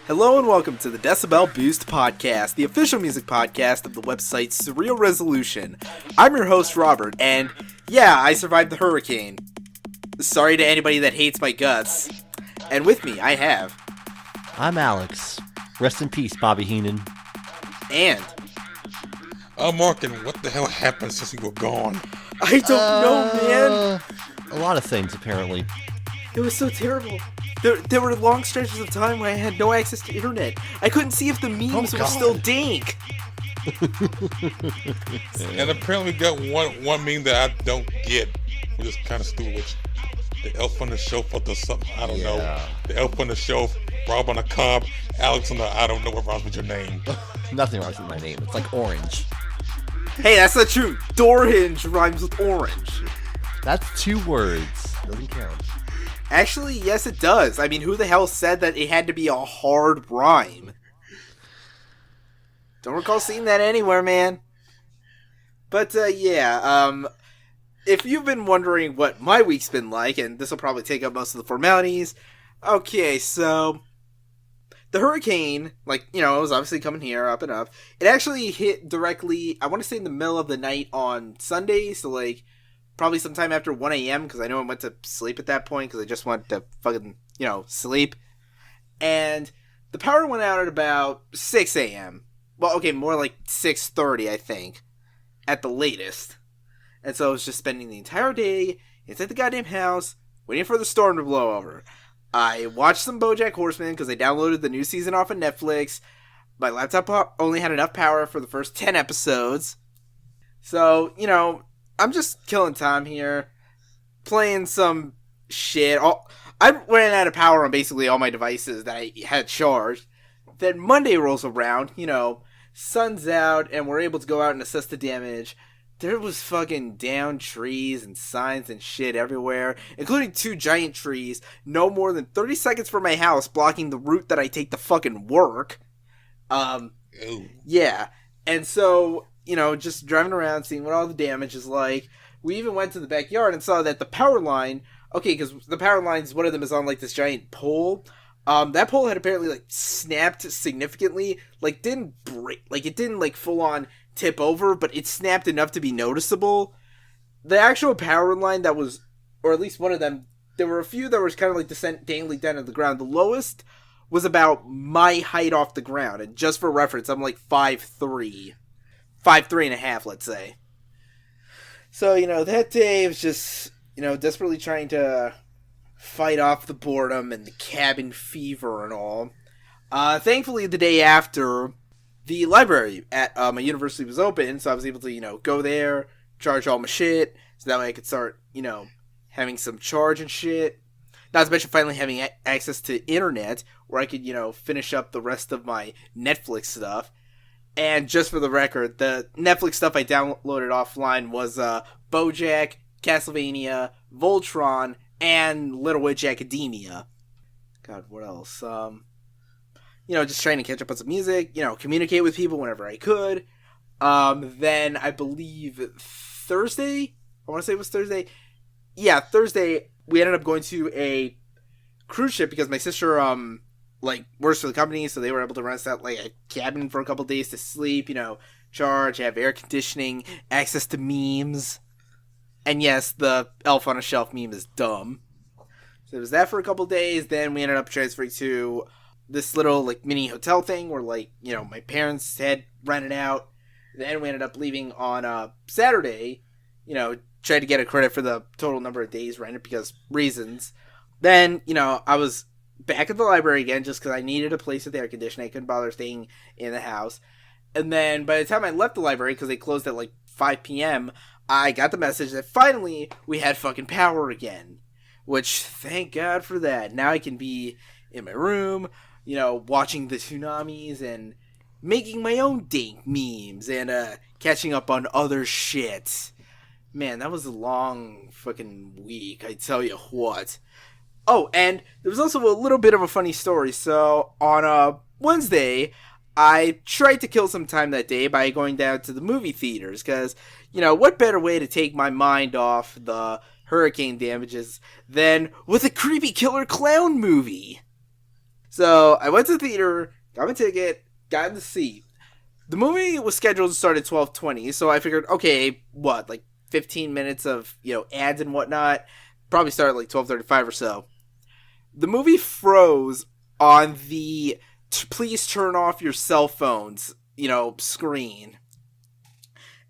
Hello and welcome to the Decibel Boost Podcast, the official music podcast of the website Surreal Resolution. I'm your host, Robert, and yeah, I survived the hurricane. Sorry to anybody that hates my guts. And with me, I have... I'm Alex. Rest in peace, Bobby Heenan. And... I'm Mark, and what the hell happened since you were gone? I don't know, man! A lot of things, apparently. It was so terrible. There were long stretches of time where I had no access to internet. I couldn't see if the memes were still dank. And apparently we got one meme that I don't get, which is kind of stupid, which the elf on the shelf or the something, I don't know. The elf on the shelf, Rob on the cob, Alex on the I don't know what rhymes with your name. Nothing rhymes with my name. It's like orange. Hey, that's not true. Door hinge rhymes with orange. That's 2 words. Doesn't count. Actually, yes it does. I mean, who the hell said that it had to be a hard rhyme? Don't recall seeing that anywhere, man. But, if you've been wondering what my week's been like, and this will probably take up most of the formalities, okay, so... The hurricane, it was obviously coming here, up and up. It actually hit directly, I want to say in the middle of the night on Sunday, so, probably sometime after 1 a.m. because I know I went to sleep at that point because I just wanted to fucking, sleep. And the power went out at about 6 a.m. Well, okay, more like 6:30, I think, at the latest. And so I was just spending the entire day inside the goddamn house, waiting for the storm to blow over. I watched some BoJack Horseman because I downloaded the new season off of Netflix. My laptop only had enough power for the first 10 episodes. So, I'm just killing time here, playing some shit. I ran out of power on basically all my devices that I had charged. Then Monday rolls around, sun's out, and we're able to go out and assess the damage. There was fucking downed trees and signs and shit everywhere, including 2 giant trees, no more than 30 seconds from my house, blocking the route that I take to fucking work. Yeah, and so... just driving around, seeing what all the damage is like. We even went to the backyard and saw that the power line... Okay, because the power lines, one of them is on, this giant pole. That pole had apparently, snapped significantly. Didn't break. It didn't, full-on tip over, but it snapped enough to be noticeable. The actual power line that was... Or at least one of them... There were a few that was kind of, dangling down to the ground. The lowest was about my height off the ground. And just for reference, I'm, 5'3". 5'3.5", let's say. So, that day was just, desperately trying to fight off the boredom and the cabin fever and all. Thankfully, the day after, the library at my university was open, so I was able to, go there, charge all my shit, so that way I could start, having some charge and shit. Not to mention finally having access to internet, where I could, finish up the rest of my Netflix stuff. And just for the record, the Netflix stuff I downloaded offline was BoJack, Castlevania, Voltron, and Little Witch Academia. God, what else? Just trying to catch up on some music, communicate with people whenever I could. Then I believe Thursday, I want to say it was Thursday. Yeah, Thursday, we ended up going to a cruise ship because my sister, works for the company, so they were able to rent us out, a cabin for a couple days to sleep, charge, have air conditioning, access to memes. And yes, the elf on a shelf meme is dumb. So it was that for a couple days, then we ended up transferring to this little, mini hotel thing where, my parents had rented out. Then we ended up leaving on Saturday, tried to get a credit for the total number of days rented because reasons. Then, I was back at the library again just because I needed a place with air conditioning. I couldn't bother staying in the house. And then by the time I left the library, because they closed at 5 p.m., I got the message that finally we had fucking power again. Which, thank God for that. Now I can be in my room, watching the tsunamis and making my own dank memes and catching up on other shit. Man, that was a long fucking week, I tell you what. Oh, and there was also a little bit of a funny story. So, on Wednesday, I tried to kill some time that day by going down to the movie theaters, because, what better way to take my mind off the hurricane damages than with a creepy killer clown movie? So, I went to the theater, got my ticket, got in the seat. The movie was scheduled to start at 12:20, so I figured, okay, 15 minutes of, ads and whatnot, probably start at 12:35 or so. The movie froze on the please turn off your cell phones, screen.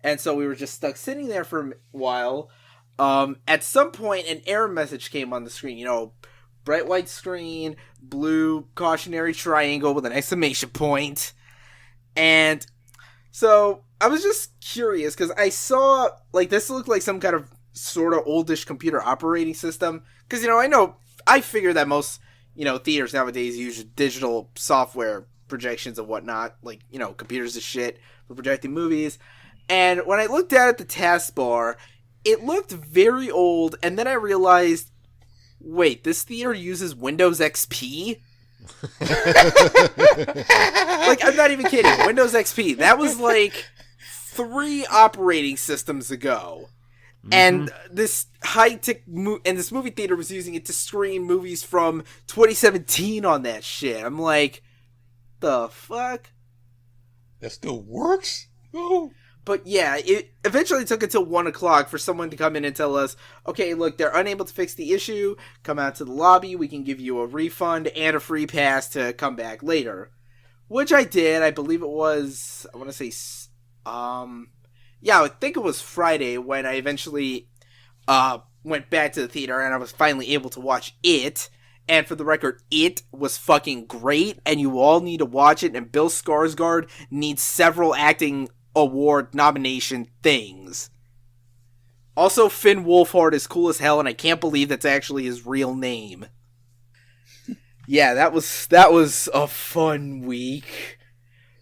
And so we were just stuck sitting there for a while. At some point, an error message came on the screen, bright white screen, blue cautionary triangle with an exclamation point. And so I was just curious because I saw, this looked like some kind of sort of oldish computer operating system. Because, I figure that most, theaters nowadays use digital software projections and whatnot. Computers is shit for projecting movies. And when I looked at the taskbar, it looked very old. And then I realized, wait, this theater uses Windows XP? I'm not even kidding. Windows XP. That was 3 operating systems ago. Mm-hmm. And this high-tech this movie theater was using it to stream movies from 2017 on that shit. I'm like, the fuck? That still works? Oh. But yeah, it eventually took until 1 o'clock for someone to come in and tell us, okay, look, they're unable to fix the issue. Come out to the lobby. We can give you a refund and a free pass to come back later. Which I did. I believe it was, I want to say, I think it was Friday when I eventually went back to the theater and I was finally able to watch it. And for the record, it was fucking great, and you all need to watch it. And Bill Skarsgård needs several acting award nomination things. Also, Finn Wolfhard is cool as hell, and I can't believe that's actually his real name. Yeah, that was a fun week.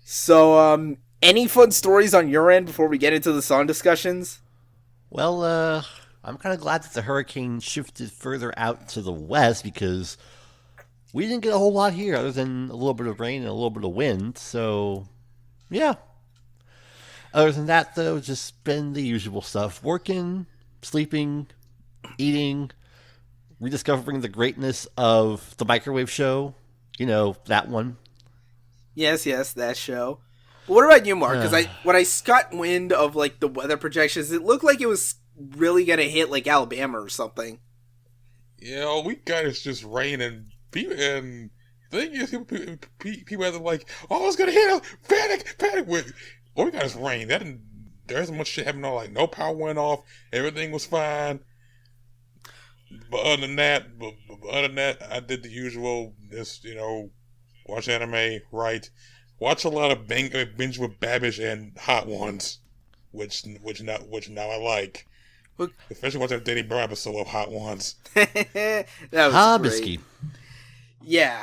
So, any fun stories on your end before we get into the song discussions? Well, I'm kind of glad that the hurricane shifted further out to the west, because we didn't get a whole lot here other than a little bit of rain and a little bit of wind. So, yeah. Other than that, though, just been the usual stuff. Working, sleeping, eating, rediscovering the greatness of the microwave show. That one. Yes, that show. But what about you, Mark? Because when I got wind of, the weather projections, it looked like it was really going to hit, Alabama or something. Yeah, all we got is just rain and the thing is, people are like, oh, it's going to hit us, panic. All we got is rain. There isn't much shit happening on, no power went off, everything was fine. But other than that, I did the usual, just, watch anime, write, watch a lot of binge with Babish and Hot Ones, which now I like. Especially watching that Danny Brown episode of Hot Ones. That was great. Hobisky. Yeah,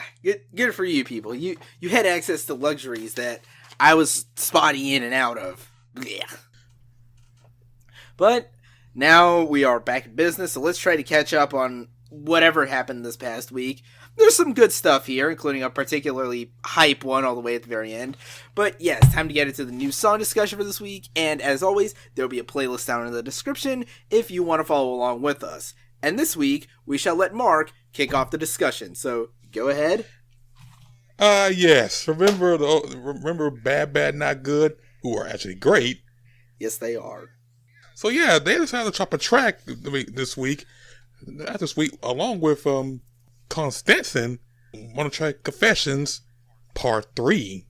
good for you people. You had access to luxuries that I was spotty in and out of. Yeah. But now we are back in business, so let's try to catch up on whatever happened this past week. There's some good stuff here, including a particularly hype one all the way at the very end. But yes, time to get into the new song discussion for this week, and as always, there will be a playlist down in the description if you want to follow along with us. And this week, we shall let Mark kick off the discussion, so go ahead. Yes. Remember BadBadNotGood, who are actually great. Yes, they are. So yeah, they decided to drop a track this week, along with Constantin, on the track Confessions, Part 3.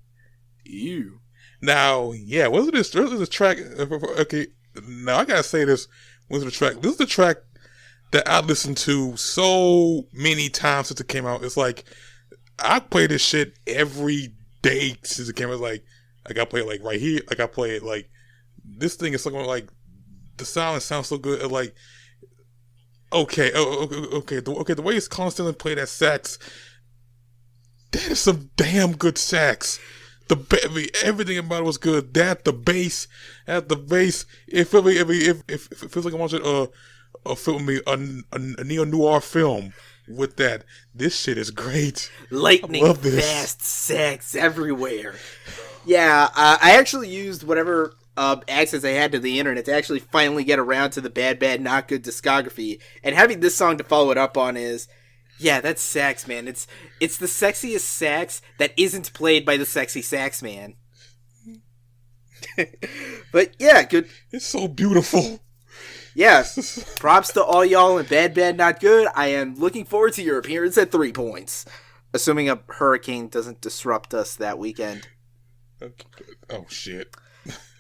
Ew. Now, yeah, what is this track? Okay, now I gotta say this. What's the track? This is the track that I listened to so many times since it came out. It's like, I play this shit every day since it came out. Like, I gotta play it right here. I gotta play it this thing is something the silence sounds so good. Okay. The way it's constantly played that sax, that is some damn good sax. Everything about it was good. The bass. It feels like I'm watching a neo noir film. with that. This shit is great. Lightning I love this. fast sex everywhere. Yeah, I actually used whatever access I had to the internet to actually finally get around to the BadBadNotGood discography, and having this song to follow it up on is, yeah, that's sax, man. It's the sexiest sax that isn't played by the sexy sax man. But yeah, good. It's so beautiful. Yeah, props to all y'all in BadBadNotGood. I am looking forward to your appearance at 3 points, assuming a hurricane doesn't disrupt us that weekend. Oh shit.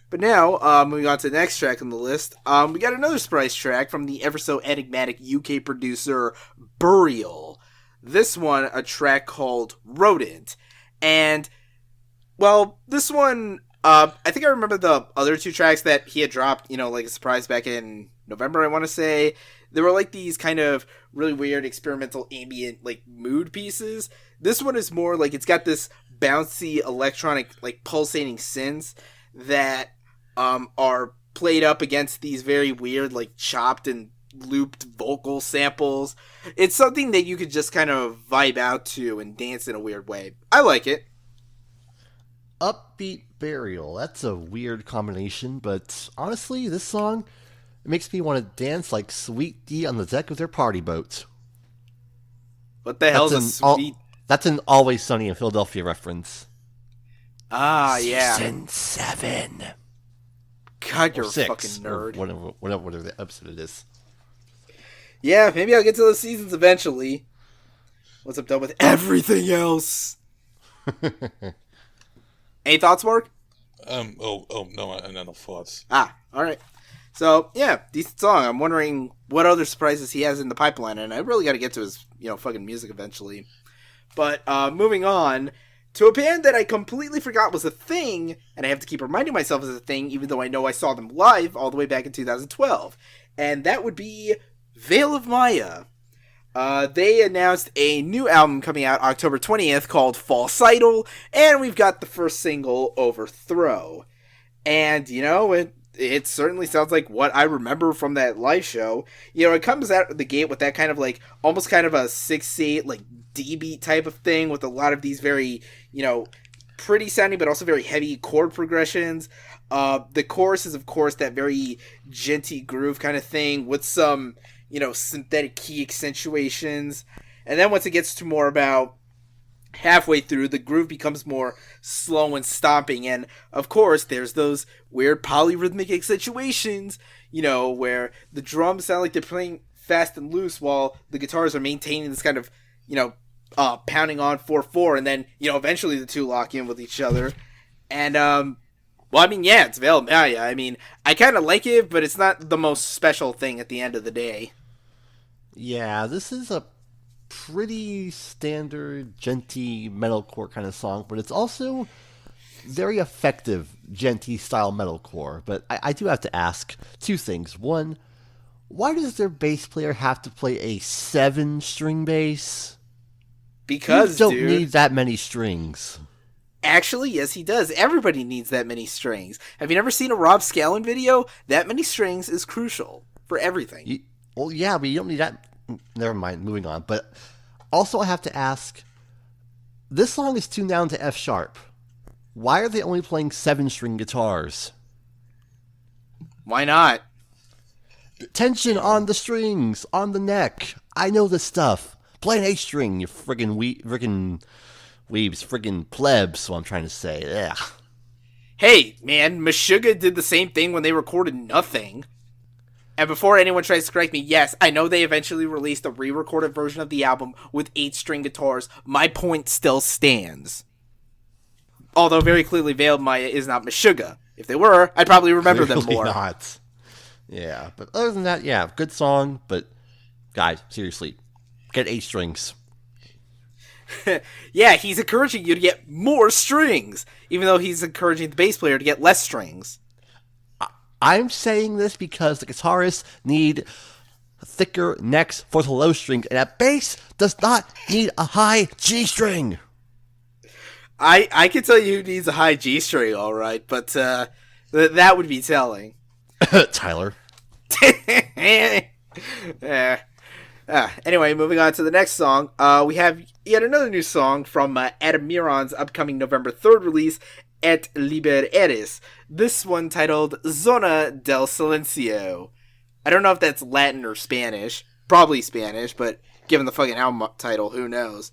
But now, moving on to the next track on the list, we got another surprise track from the ever so enigmatic UK producer Burial. This one, a track called Rodent. And, well, this one, I think I remember the other 2 tracks that he had dropped, like a surprise back in November, I want to say. They were like these kind of really weird experimental ambient, mood pieces. This one is more like it's got this bouncy electronic, pulsating synths that are played up against these very weird, chopped and looped vocal samples. It's something that you could just kind of vibe out to and dance in a weird way. I like it. Upbeat Burial. That's a weird combination, but honestly, this song, it makes me want to dance like Sweet D on the deck of their party boat. What the hell's a sweet... That's an Always Sunny in Philadelphia reference. Ah, yeah. Season 7. God, you're or a 6, fucking nerd. Whatever the episode it is. Yeah, maybe I'll get to those seasons eventually. Once I'm done with everything else. Any thoughts, Mark? No, I have no thoughts. Ah, alright. So, yeah, decent song. I'm wondering what other surprises he has in the pipeline, and I really gotta get to his, fucking music eventually. But, moving on to a band that I completely forgot was a thing, and I have to keep reminding myself is a thing, even though I know I saw them live all the way back in 2012. And that would be Veil of Maya. They announced a new album coming out October 20th called False Idol, and we've got the first single, Overthrow. And, it certainly sounds like what I remember from that live show. It comes out of the gate with that kind of almost kind of a 6/8 D-beat type of thing with a lot of these very, pretty sounding but also very heavy chord progressions. The chorus is, of course, that very djenty groove kind of thing with some, synthetic key accentuations. And then once it gets to more about halfway through, the groove becomes more slow and stomping, and of course there's those weird polyrhythmic accentuations, where the drums sound like they're playing fast and loose while the guitars are maintaining this kind of, pounding on 4/4, and then, eventually the two lock in with each other. And, it's Veil of Maya. I kind of like it, but it's not the most special thing at the end of the day. Yeah, this is a pretty standard, genty, metalcore kind of song, but it's also very effective, genty style metalcore. But I do have to ask 2 things. One, why does their bass player have to play a 7-string bass? Because, you don't need that many strings. Actually, yes, he does. Everybody needs that many strings. Have you never seen a Rob Scallon video? That many strings is crucial for everything. Well, yeah, but you don't need that. Never mind, moving on. But also I have to ask, this song is tuned down to F sharp. Why are they only playing 7-string guitars? Why not? Tension on the strings, on the neck. I know this stuff. Play an 8-string, you friggin' Wavves, friggin' plebs, what I'm trying to say. Ugh. Hey, man, Meshuggah did the same thing when they recorded Nothing. And before anyone tries to correct me, yes, I know they eventually released a re-recorded version of the album with 8-string guitars. My point still stands. Although very clearly Veil of Maya is not Meshuggah. If they were, I'd probably remember them more. Not. Yeah, but other than that, yeah, good song, but guys, seriously, get 8 strings. Yeah, he's encouraging you to get more strings, even though he's encouraging the bass player to get less strings. I'm saying this because the guitarists need thicker necks for the low strings, and a bass does not need a high G string. I can tell you who needs a high G string, all right, but that would be telling. Tyler. Yeah. Anyway, moving on to the next song. We have yet another new song from Adimiron's upcoming November 3rd release, Et Liber Eris. This one titled Zona del Silencio. I don't know if that's Latin or Spanish. Probably Spanish, but given the fucking album title, who knows?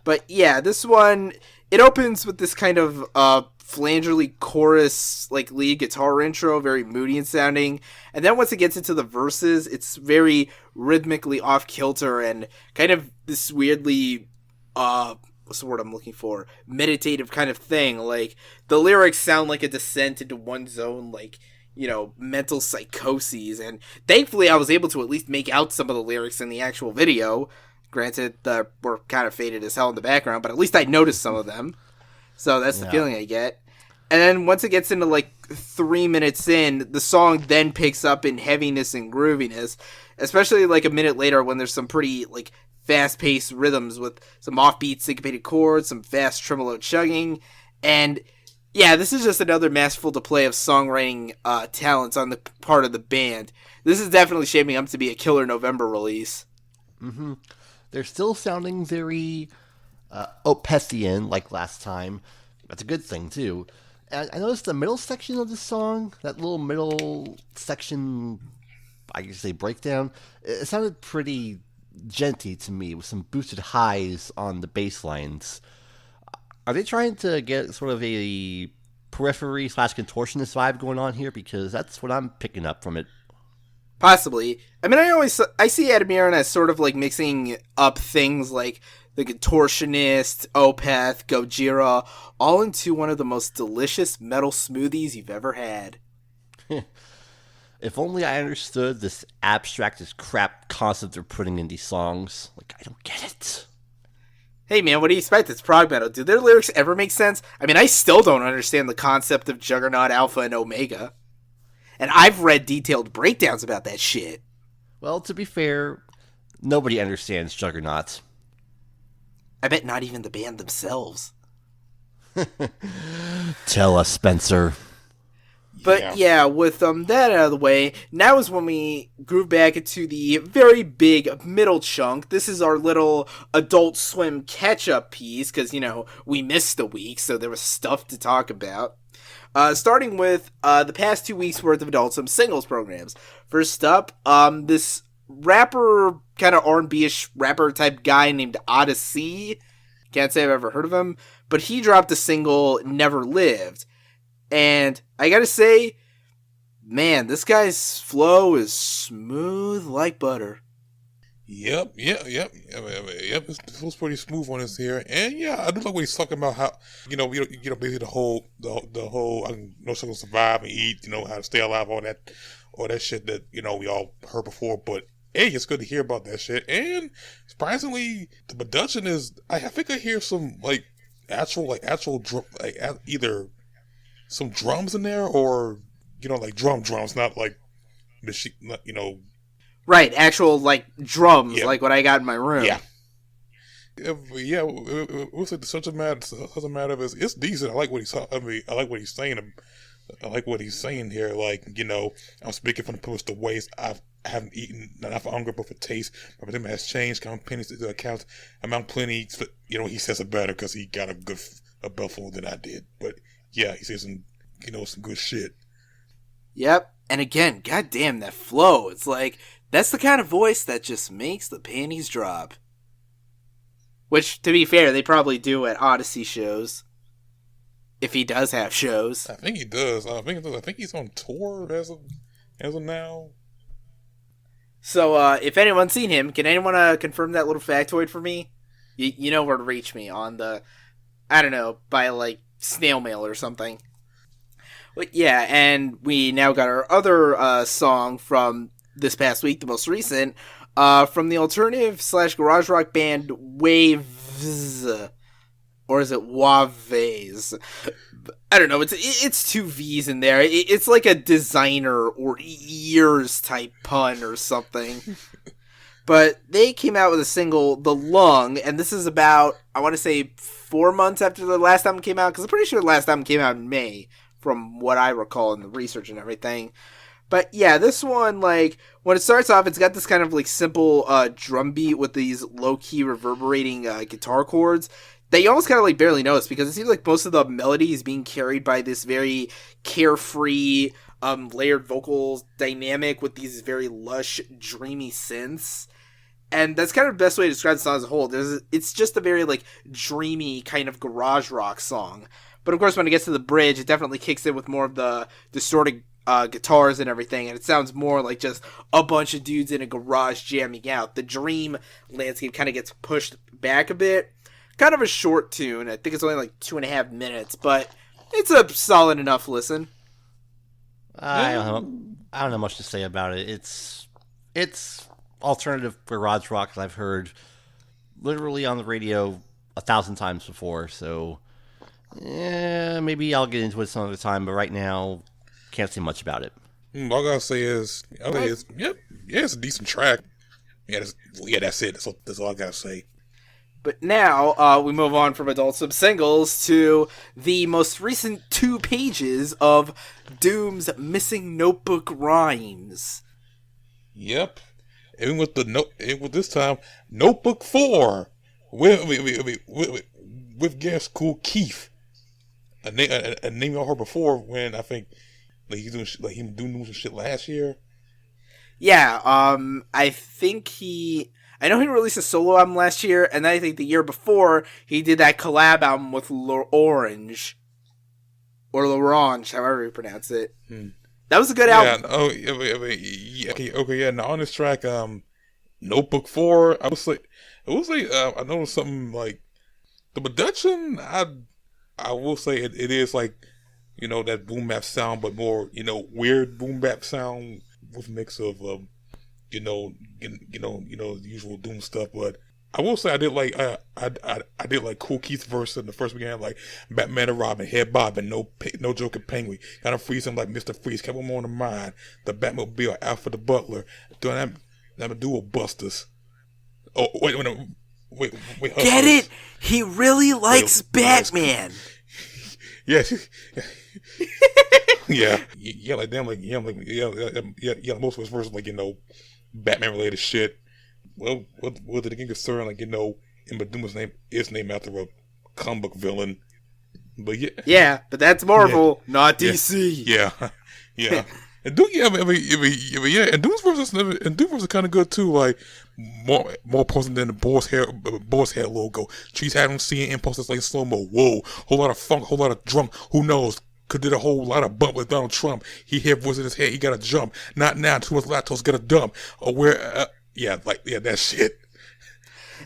But yeah, this one, it opens with this kind of flangerly chorus, like lead guitar intro, very moody and sounding. And then once it gets into the verses, it's very rhythmically off kilter and kind of this weirdly, what's the word I'm looking for? Meditative kind of thing. Like, the lyrics sound like a descent into one's own, like, you know, mental psychoses. And thankfully I was able to at least make out some of the lyrics in the actual video. Granted, we're kind of faded as hell in the background, but at least I noticed some of them. So that's the feeling I get. And then once it gets into like 3 minutes in, the song then picks up in heaviness and grooviness, especially like a minute later when there's some pretty like fast-paced rhythms with some offbeat syncopated chords, some fast tremolo chugging, and yeah, this is just another masterful display of songwriting talents on the part of the band. This is definitely shaping up to be a killer November release. Mm-hmm. They're still sounding very Opethian like last time. That's a good thing, too. And I noticed the middle section of the song, that little middle section, I could say breakdown, it sounded pretty genty to me, with some boosted highs on the bass lines. Are they trying to get sort of a periphery/contortionist vibe going on here? Because that's what I'm picking up from it. Possibly. I mean, I see Adimiron as sort of like mixing up things like the Contortionist, Opeth, Gojira, all into one of the most delicious metal smoothies you've ever had. If only I understood this abstract as crap concept they're putting in these songs. Like, I don't get it. Hey man, what do you expect? It's prog metal. Do their lyrics ever make sense? I mean, I still don't understand the concept of Juggernaut, Alpha, and Omega. And I've read detailed breakdowns about that shit. Well, to be fair, nobody understands Juggernaut. I bet not even the band themselves. Tell us, Spencer. But yeah, with that out of the way, now is when we groove back into the very big middle chunk. This is our little Adult Swim catch-up piece, because, you know, we missed a week, so there was stuff to talk about. Starting with the past 2 weeks' worth of Adult Swim singles programs. First up, this rapper, kind of R&B-ish rapper-type guy named Oddisee. Can't say I've ever heard of him, but he dropped a single, Never Lived. And I gotta say, man, this guy's flow is smooth like butter. Yep. It feels pretty smooth on this here, and yeah, I do like what he's talking about. How basically the whole no struggle, survive and eat, how to stay alive, all that shit that we all heard before. But hey, it's good to hear about that shit. And surprisingly, the production is. I think I hear some actual either some drums in there, or like drums, not like machine, Right, actual drums, yeah. like what I got in my room. Yeah. It was like the subject matter of it's decent. I like what he's. I like what he's saying. I like what he's saying here. I'm speaking from the privilege of ways I haven't eaten, not for hunger but for taste. My predicament has changed. Count pennies to the account. Amount plenty. He says it better because he got a beltful than I did. But yeah, he says some good shit. Yep. And again, goddamn that flow. It's like, that's the kind of voice that just makes the panties drop. Which, to be fair, they probably do at Oddisee shows. If he does have shows. I think he does. I think he's on tour as of now. So, if anyone's seen him, can anyone confirm that little factoid for me? You know where to reach me on the, I don't know, by snail mail or something. But yeah, and we now got our other song from this past week, the most recent, from the alternative / garage rock band Wavves, or is it Wavves? I don't know. It's 2 V's in there. It's like a designer or ears type pun or something. But they came out with a single, The Lung, and this is about, I want to say, 4 months after the last album came out, because I'm pretty sure the last album came out in May, from what I recall in the research and everything. But yeah, this one, like, when it starts off, it's got this kind of, like, simple drum beat with these low-key reverberating guitar chords that you almost kind of, like, barely notice, because it seems like most of the melody is being carried by this very carefree, layered vocals dynamic with these very lush, dreamy synths. And that's kind of the best way to describe the song as a whole. It's just a very, like, dreamy kind of garage rock song. But, of course, when it gets to the bridge, it definitely kicks in with more of the distorted guitars and everything, and it sounds more like just a bunch of dudes in a garage jamming out. The dream landscape kind of gets pushed back a bit. Kind of a short tune. I think it's only like 2.5 minutes, but it's a solid enough listen. I don't know much to say about it. It's alternative garage rock that I've heard literally on the radio 1,000 times before, so maybe I'll get into it some other time, but right now, can't say much about it. All I gotta say is, it's a decent track. That's it. That's all I gotta say. But now, we move on from Adult Swim singles to the most recent 2 pages of Doom's Missing Notebook Rhymes. Yep. Even with this time, Notebook 4 with guest Kool Keith. A name I heard before when I think he was doing some shit last year. Yeah, I know he released a solo album last year, and then I think the year before he did that collab album with L'Orange, or L'Orange, however you pronounce it. That was a good album. Yeah. Now on this track, Notebook 4, I noticed something like the production. I will say it is like, that boom bap sound, but more, weird boom bap sound with a mix of, the usual Doom stuff. But I will say I did like Kool Keith's verse in the first beginning, like Batman and Robin, head bobbing, no joke and penguin, gotta freeze him like Mr. Freeze, kept him on the mind, the Batmobile, Alfred the Butler, doing that dual busters. Oh wait. Get it? He really likes Batman. Yes. Yeah. Like damn, most of his verses, like, Batman related shit. Well, what did it get concerned, like, Doom's name is named after a comic book villain. But yeah. Yeah, but that's Marvel, not DC. Yeah. And Doom, and Doom's verses are kind of good too. Like more posing than the boar's head logo. Trees having seeing impulses like slow mo. Whoa, whole lot of funk, whole lot of drum. Who knows? Could did a whole lot of bump with Donald Trump. He hear voice in his head. He got to jump. Not now. Too much lactose. Got to dump. Or where? That shit.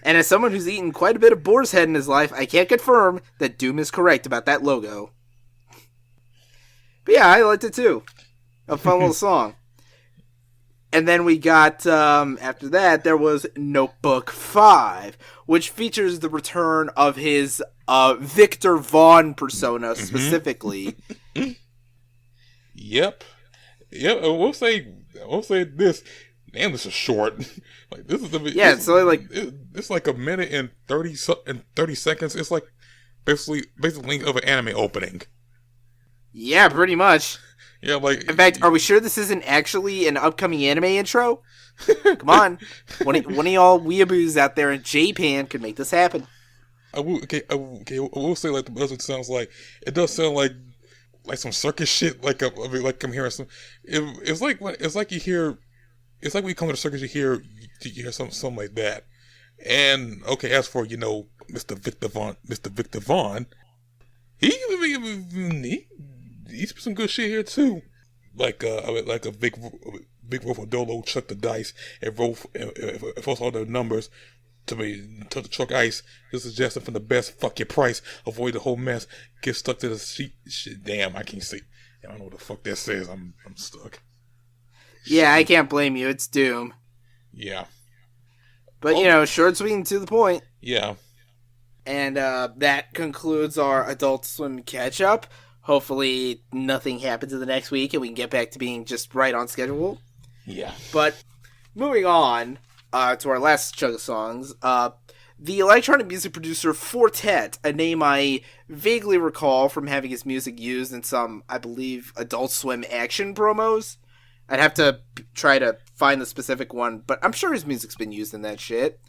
And as someone who's eaten quite a bit of boar's head in his life, I can't confirm that Doom is correct about that logo. But yeah, I liked it too. A fun little song. And then we got, after that, there was Notebook 5, which features the return of his Viktor Vaughn persona specifically. Yep. I will say this. Damn, this is short. Like this is it's only like it's like a minute and 30 seconds. It's like basically length of an anime opening. Yeah, pretty much. Yeah, like in fact, are we sure this isn't actually an upcoming anime intro? Come on, one of y'all weeaboos out there in Japan could make this happen. I will say, like, the music sounds like it does sound like some circus shit. Like I'm hearing some. It's like when you hear. It's like when you come to the circus, you hear something like that. And okay, as for Mr. Viktor Vaughn, he's some good shit here too. Like a big Rolf Dolo chuck the dice and Rolf all the numbers to the truck ice. This is Justin from the best. Fuck your price. Avoid the whole mess. Get stuck to the seat. Shit, damn, I can't see. I don't know what the fuck that says. I'm stuck. Yeah, I can't blame you. It's Doom. Yeah. But, short, sweet, and to the point. Yeah. And that concludes our Adult Swim catch-up. Hopefully nothing happens in the next week and we can get back to being just right on schedule. Yeah. But moving on to our last chunk of songs, the electronic music producer Fortet, a name I vaguely recall from having his music used in some, I believe, Adult Swim action promos, I'd have to try to find the specific one, but I'm sure his music's been used in that shit.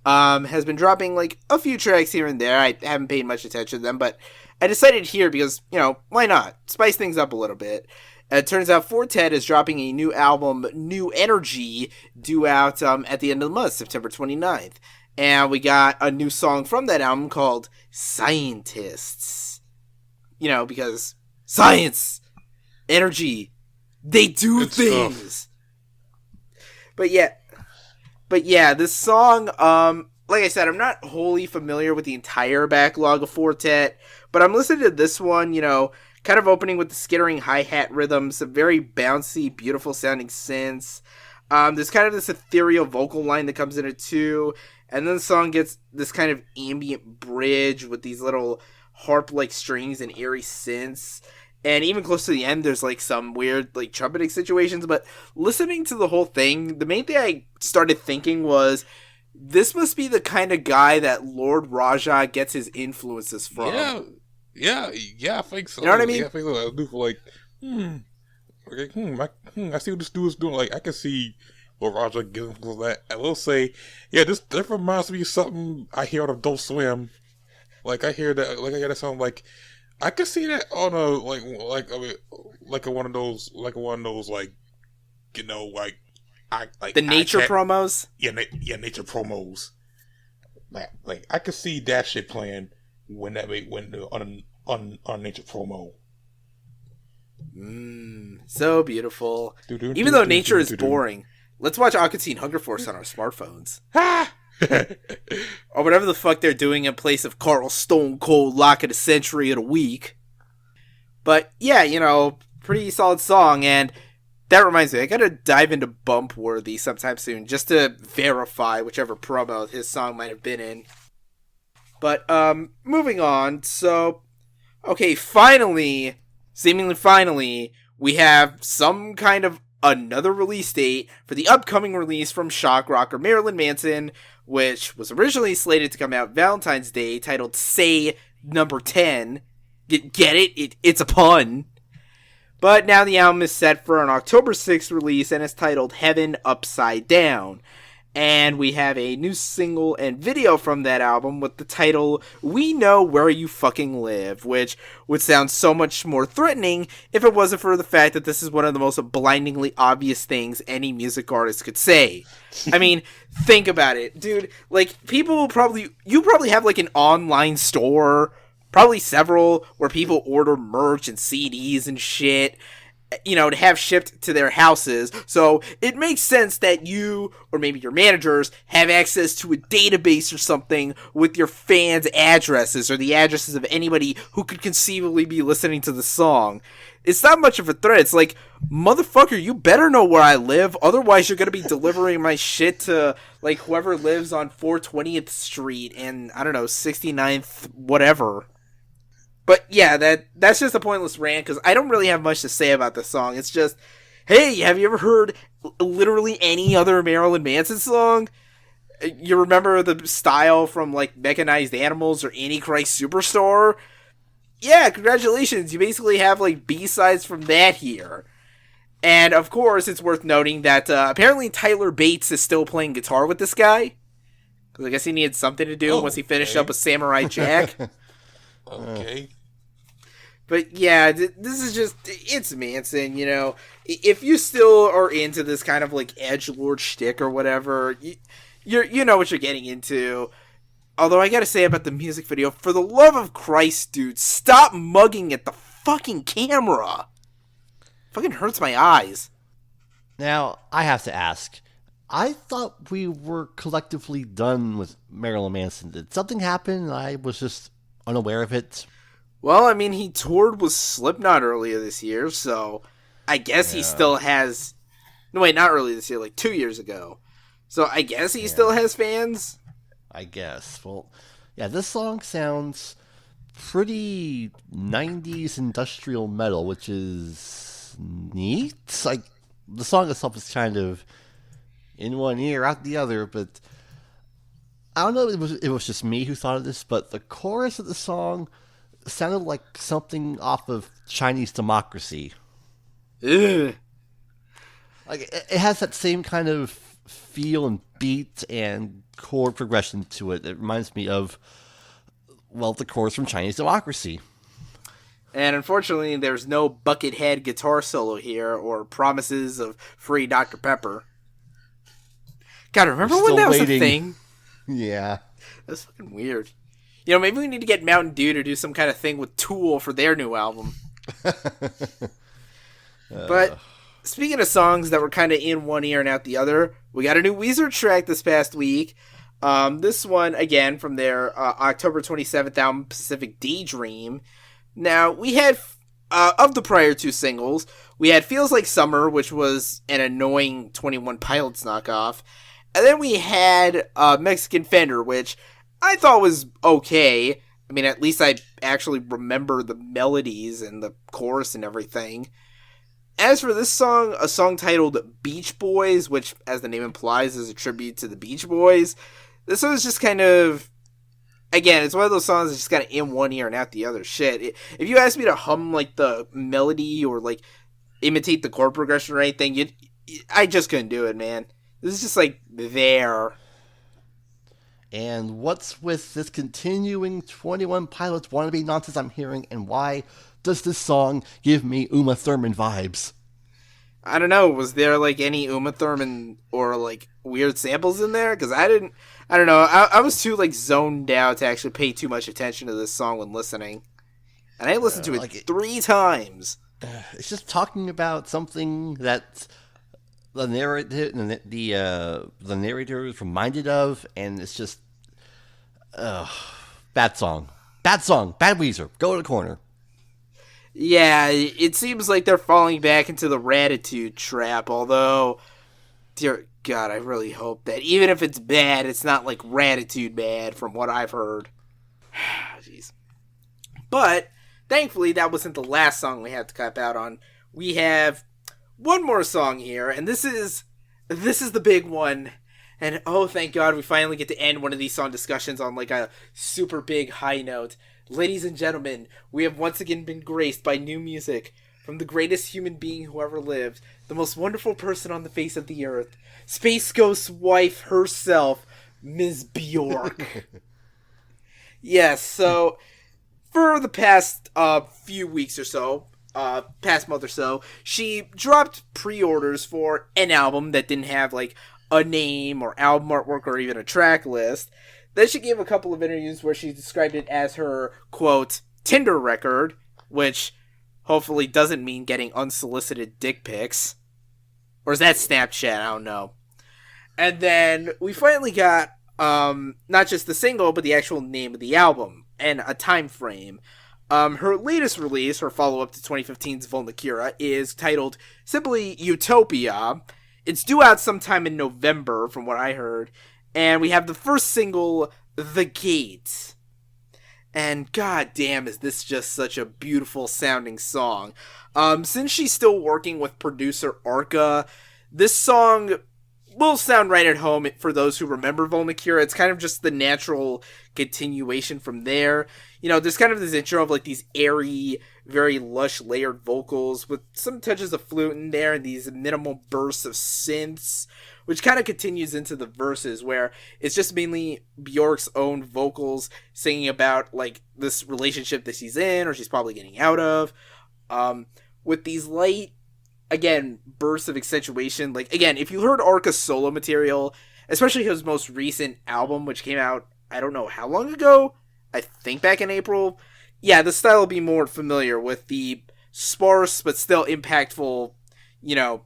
Has been dropping like a few tracks here and there. I haven't paid much attention to them, but I decided here because, why not? Spice things up a little bit. It turns out Fortet is dropping a new album, New Energy, due out at the end of the month, September 29th. And we got a new song from that album called Scientists. Because science, energy, they do Good things. stuff. But yeah, this song, like I said, I'm not wholly familiar with the entire backlog of Fortet, but I'm listening to this one, kind of opening with the skittering hi-hat rhythms, some very bouncy, beautiful sounding synths. There's kind of this ethereal vocal line that comes in it too, and then the song gets this kind of ambient bridge with these little harp-like strings and eerie synths. And even close to the end, there's like some weird like trumpeting situations. But listening to the whole thing, the main thing I started thinking was, this must be the kind of guy that Lord Raja gets his influences from. Yeah, I think so. You know what I mean? Yeah, I think so. I do feel like, I see what this dude is doing. Like, I can see Lord Raja getting from that. I will say, that reminds me of something I hear on Adult Swim. Like, I hear that sound like. I could see that on a like one of those like the nature promos. Yeah, nature promos. Like I could see that shit playing on nature promo. So beautiful. Even though nature is boring, let's watch Akatsuki Hunger Force on our smartphones. Or whatever the fuck they're doing in place of Carl Stone Cold Lock of the Century of the Week. But yeah, pretty solid song. And that reminds me, I gotta dive into Bumpworthy sometime soon just to verify whichever promo his song might have been in. But moving on. So, okay, seemingly finally, we have some kind of another release date for the upcoming release from shock rocker Marilyn Manson, which was originally slated to come out Valentine's Day, titled Say Number 10. Get it? It's a pun. But now the album is set for an October 6th release, and it's titled Heaven Upside Down. And we have a new single and video from that album with the title We Know Where You Fucking Live, which would sound so much more threatening if it wasn't for the fact that this is one of the most blindingly obvious things any music artist could say. I mean, think about it, dude. Like, you probably have like an online store, probably several, where people order merch and CDs and shit, to have shipped to their houses. So it makes sense that you, or maybe your managers, have access to a database or something with your fans' addresses, or the addresses of anybody who could conceivably be listening to the song. It's not much of a threat. It's like, motherfucker, you better know where I live, otherwise you're gonna be delivering my shit to, like, whoever lives on 420th Street and, I don't know, 69th whatever. But yeah, that's just a pointless rant, because I don't really have much to say about this song. It's just, hey, have you ever heard literally any other Marilyn Manson song? You remember the style from, like, Mechanized Animals or Antichrist Superstar? Yeah, congratulations, you basically have, like, B-sides from that here. And, of course, it's worth noting that apparently Tyler Bates is still playing guitar with this guy. Because I guess he needed something to do once he finished up with Samurai Jack. Okay. But yeah, this is just, it's Manson, If you still are into this kind of like edgelord shtick or whatever, you know what you're getting into. Although I gotta say about the music video, for the love of Christ, dude, stop mugging at the fucking camera. Fucking hurts my eyes. Now, I have to ask, I thought we were collectively done with Marilyn Manson. Did something happen and I was just unaware of it? Well, I mean, he toured with Slipknot earlier this year, so I guess he still has... No, wait, not earlier this year, like 2 years ago. So I guess he still has fans? I guess. Well, yeah, this song sounds pretty 90s industrial metal, which is neat. Like, the song itself is kind of in one ear, out the other, but I don't know if it was just me who thought of this, but the chorus of the song sounded like something off of Chinese Democracy. Ugh. Like it has that same kind of feel and beat and chord progression to it. It reminds me of, well, the chorus from Chinese Democracy. And unfortunately, there's no Buckethead guitar solo here or promises of free Dr. Pepper. God, remember when that was a thing? Yeah. That's fucking weird. You know, maybe we need to get Mountain Dew to do some kind of thing with Tool for their new album. But speaking of songs that were kind of in one ear and out the other, we got a new Weezer track this past week. This one, again, from their October 27th album, Pacific Daydream. Now, we had, of the prior two singles, we had Feels Like Summer, which was an annoying 21 Pilots knockoff. And then we had Mexican Fender, which I thought was okay. I mean, at least I actually remember the melodies and the chorus and everything. As for this song, a song titled Beach Boys, which, as the name implies, is a tribute to the Beach Boys, this one is just kind of, again, it's one of those songs that's just kind of in one ear and out the other. Shit. If you asked me to hum, like, the melody or, like, imitate the chord progression or anything, I just couldn't do it, man. This is just, like, there. And what's with this continuing 21 Pilots wannabe nonsense I'm hearing, and why does this song give me Uma Thurman vibes? I don't know. Was there, like, any Uma Thurman or, like, weird samples in there? Because I don't know. I was too, like, zoned out to actually pay too much attention to this song when listening. And I listened to it 3 times. It's just talking about something that the narrator is reminded of, and it's just bad song, bad Weezer. Go to the corner. Yeah, it seems like they're falling back into the Raditude trap, although, dear God, I really hope that even if it's bad, it's not like Raditude bad from what I've heard. Jeez. But thankfully that wasn't the last song we had to cap out on. We have one more song here, and this is the big one. And oh, thank God we finally get to end one of these song discussions on like a super big high note. Ladies and gentlemen, we have once again been graced by new music from the greatest human being who ever lived, the most wonderful person on the face of the earth, Space Ghost's wife herself, Ms. Bjork. Yes, so for the past few weeks or so, past month or so, she dropped pre-orders for an album that didn't have like a name or album artwork or even a track list. Then she gave a couple of interviews where she described it as her, quote, Tinder record, which hopefully doesn't mean getting unsolicited dick pics. Or is that Snapchat? I don't know. And then we finally got not just the single, but the actual name of the album and a time frame. Her latest release, her follow-up to 2015's Vulnicura, is titled simply Utopia. It's due out sometime in November, from what I heard. And we have the first single, The Gate. And goddamn, is this just such a beautiful sounding song. Since she's still working with producer Arca, this song will sound right at home for those who remember Vulnicura. It's kind of just the natural continuation from there. You know, there's kind of this intro of like these airy, very lush layered vocals with some touches of flute in there and these minimal bursts of synths, which kind of continues into the verses where it's just mainly Bjork's own vocals singing about like this relationship that she's in or she's probably getting out of, with these light, again, bursts of accentuation. Like, again, if you heard Arca's solo material, especially his most recent album, which came out, I don't know how long ago, I think back in April, yeah, the style will be more familiar with the sparse but still impactful, you know,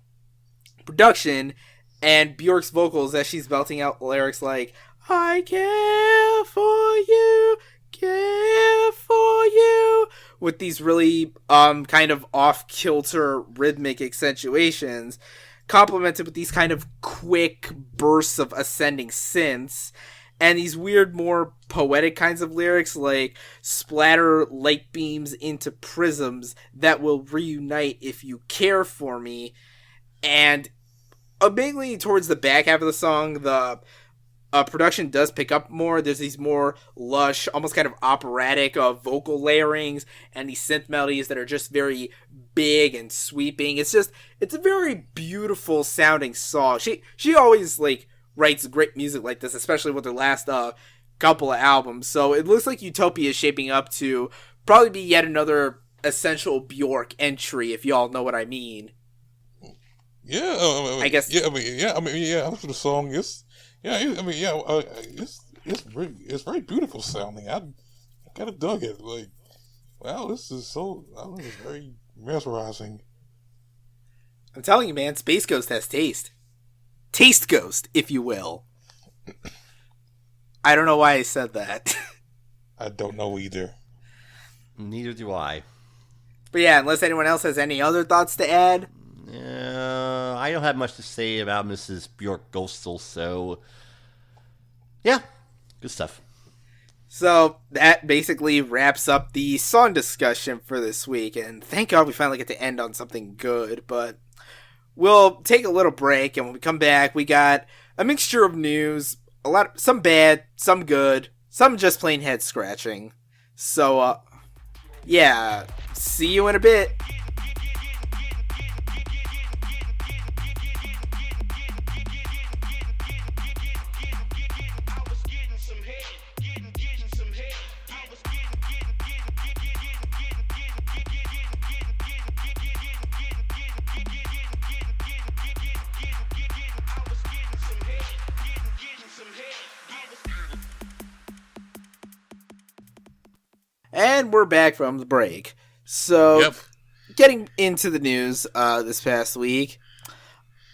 production, and Bjork's vocals as she's belting out lyrics like, I care for you, with these really, kind of off-kilter rhythmic accentuations, complemented with these kind of quick bursts of ascending synths, and these weird, more poetic kinds of lyrics like, splatter light beams into prisms that will reunite if you care for me, and mainly towards the back half of the song, the production does pick up more. There's these more lush, almost kind of operatic vocal layerings and these synth melodies that are just very big and sweeping. It's a very beautiful sounding song. She always like writes great music like this, especially with her last couple of albums. So it looks like Utopia is shaping up to probably be yet another essential Bjork entry, if y'all know what I mean. Yeah, I guess. Yeah, I listen to the song. It's very beautiful sounding. I kind of dug it. Like, wow, this is very mesmerizing. I'm telling you, man, Space Ghost has taste. Taste Ghost, if you will. I don't know why I said that. I don't know either. Neither do I. But yeah, unless anyone else has any other thoughts to add. I don't have much to say about Mrs. Bjork Ghostal, so yeah, good stuff. So that basically wraps up the song discussion for this week, and thank God we finally get to end on something good. But we'll take a little break, and when we come back, we got a mixture of news, some bad, some good, some just plain head scratching. So yeah, see you in a bit. And we're back from the break. So, Getting into the news this past week.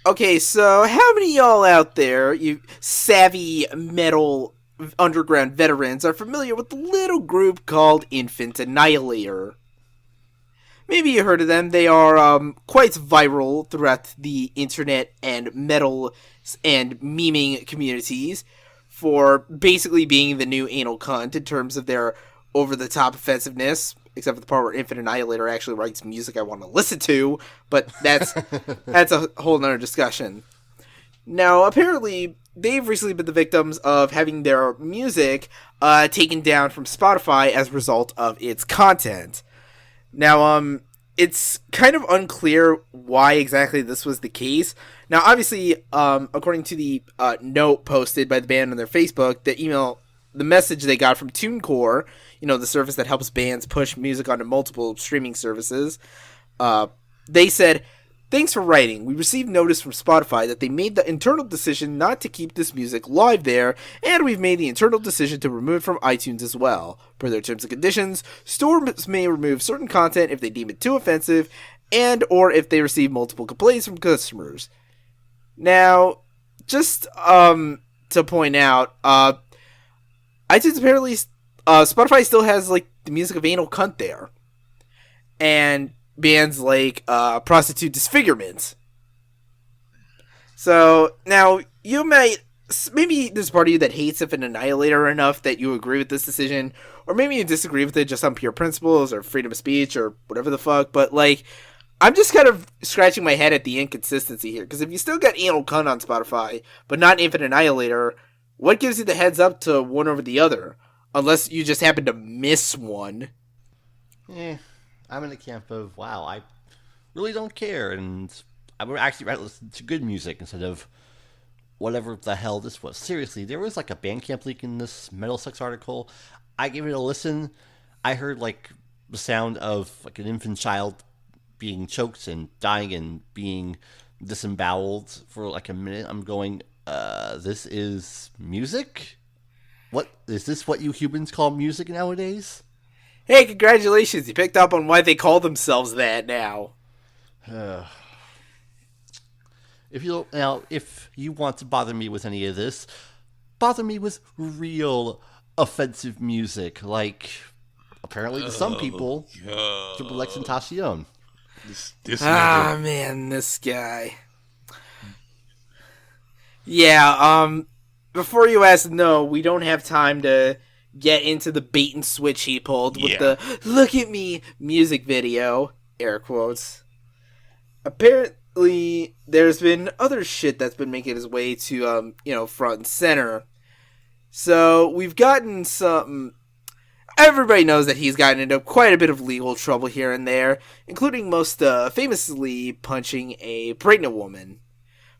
Okay, so how many of y'all out there, you savvy metal underground veterans, are familiar with the little group called Annihilator? Maybe you heard of them. They are quite viral throughout the internet and metal and memeing communities for basically being the new anal cunt in terms of their over-the-top offensiveness, except for the part where Infinite Annihilator actually writes music I want to listen to, but that's a whole nother discussion. Now, apparently, they've recently been the victims of having their music taken down from Spotify as a result of its content. Now, it's kind of unclear why exactly this was the case. Now, obviously, according to the note posted by the band on their Facebook, the message they got from TuneCore, the service that helps bands push music onto multiple streaming services, they said, "Thanks for writing. We received notice from Spotify that they made the internal decision not to keep this music live there, and we've made the internal decision to remove it from iTunes as well. Per their terms and conditions, stores may remove certain content if they deem it too offensive, and or if they receive multiple complaints from customers." Now, just to point out, iTunes apparently, Spotify still has like the music of Anal Cunt there, and bands like Prostitute Disfigurement. So now you maybe there's part of you that hates Infinite Annihilator enough that you agree with this decision, or maybe you disagree with it just on pure principles or freedom of speech or whatever the fuck. But like, I'm just kind of scratching my head at the inconsistency here, because if you still got Anal Cunt on Spotify but not Infinite Annihilator, what gives you the heads up to one over the other? Unless you just happen to miss one. I'm in the camp of, wow, I really don't care, and I would actually rather listen to good music instead of whatever the hell this was. Seriously, there was like a Bandcamp link in this Metal Sucks article. I gave it a listen. I heard like the sound of like an infant child being choked and dying and being disemboweled for like a minute. I'm going, this is music? What is this? What you humans call music nowadays? Hey, congratulations! You picked up on why they call themselves that now. If you want to bother me with any of this, bother me with real offensive music, like apparently to some people, XXXTentacion. This man, this guy. Yeah, before you ask, no, we don't have time to get into the bait and switch he pulled with the "look at me" music video, air quotes. Apparently, there's been other shit that's been making its way to, front and center. So we've gotten some. Everybody knows that he's gotten into quite a bit of legal trouble here and there, including most famously punching a pregnant woman.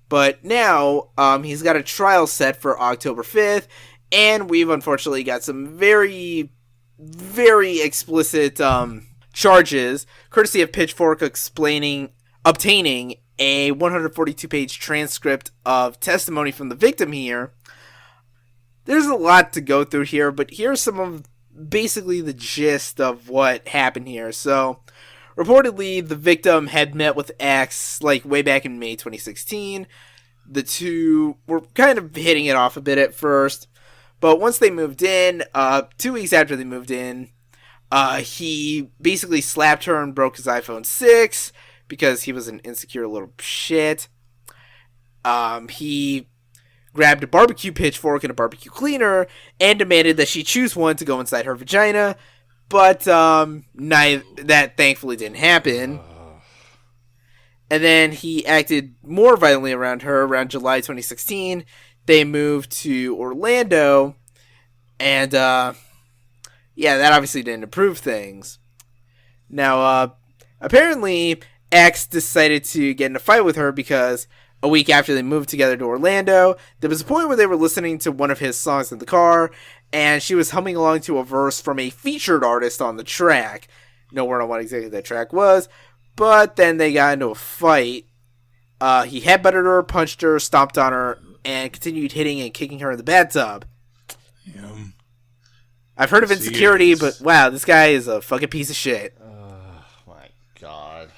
But now he's got a trial set for October 5th, and we've unfortunately got some very, very explicit charges, courtesy of Pitchfork obtaining a 142-page transcript of testimony from the victim here. There's a lot to go through here, but here's some of basically the gist of what happened here. So, reportedly, the victim had met with X, like, way back in May 2016. The two were kind of hitting it off a bit at first, but once they moved in, 2 weeks after they moved in, he basically slapped her and broke his iPhone 6 because he was an insecure little shit. He grabbed a barbecue pitchfork and a barbecue cleaner and demanded that she choose one to go inside her vagina, but that thankfully didn't happen. And then he acted more violently around her around July 2016. They moved to Orlando, and that obviously didn't improve things. Now, apparently, X decided to get in a fight with her because a week after they moved together to Orlando, there was a point where they were listening to one of his songs in the car, and she was humming along to a verse from a featured artist on the track. No word on what exactly that track was, but then they got into a fight. He headbutted her, punched her, stomped on her, and continued hitting and kicking her in the bathtub. Yeah. I've heard of insecurity, but wow, this guy is a fucking piece of shit. Oh, my God.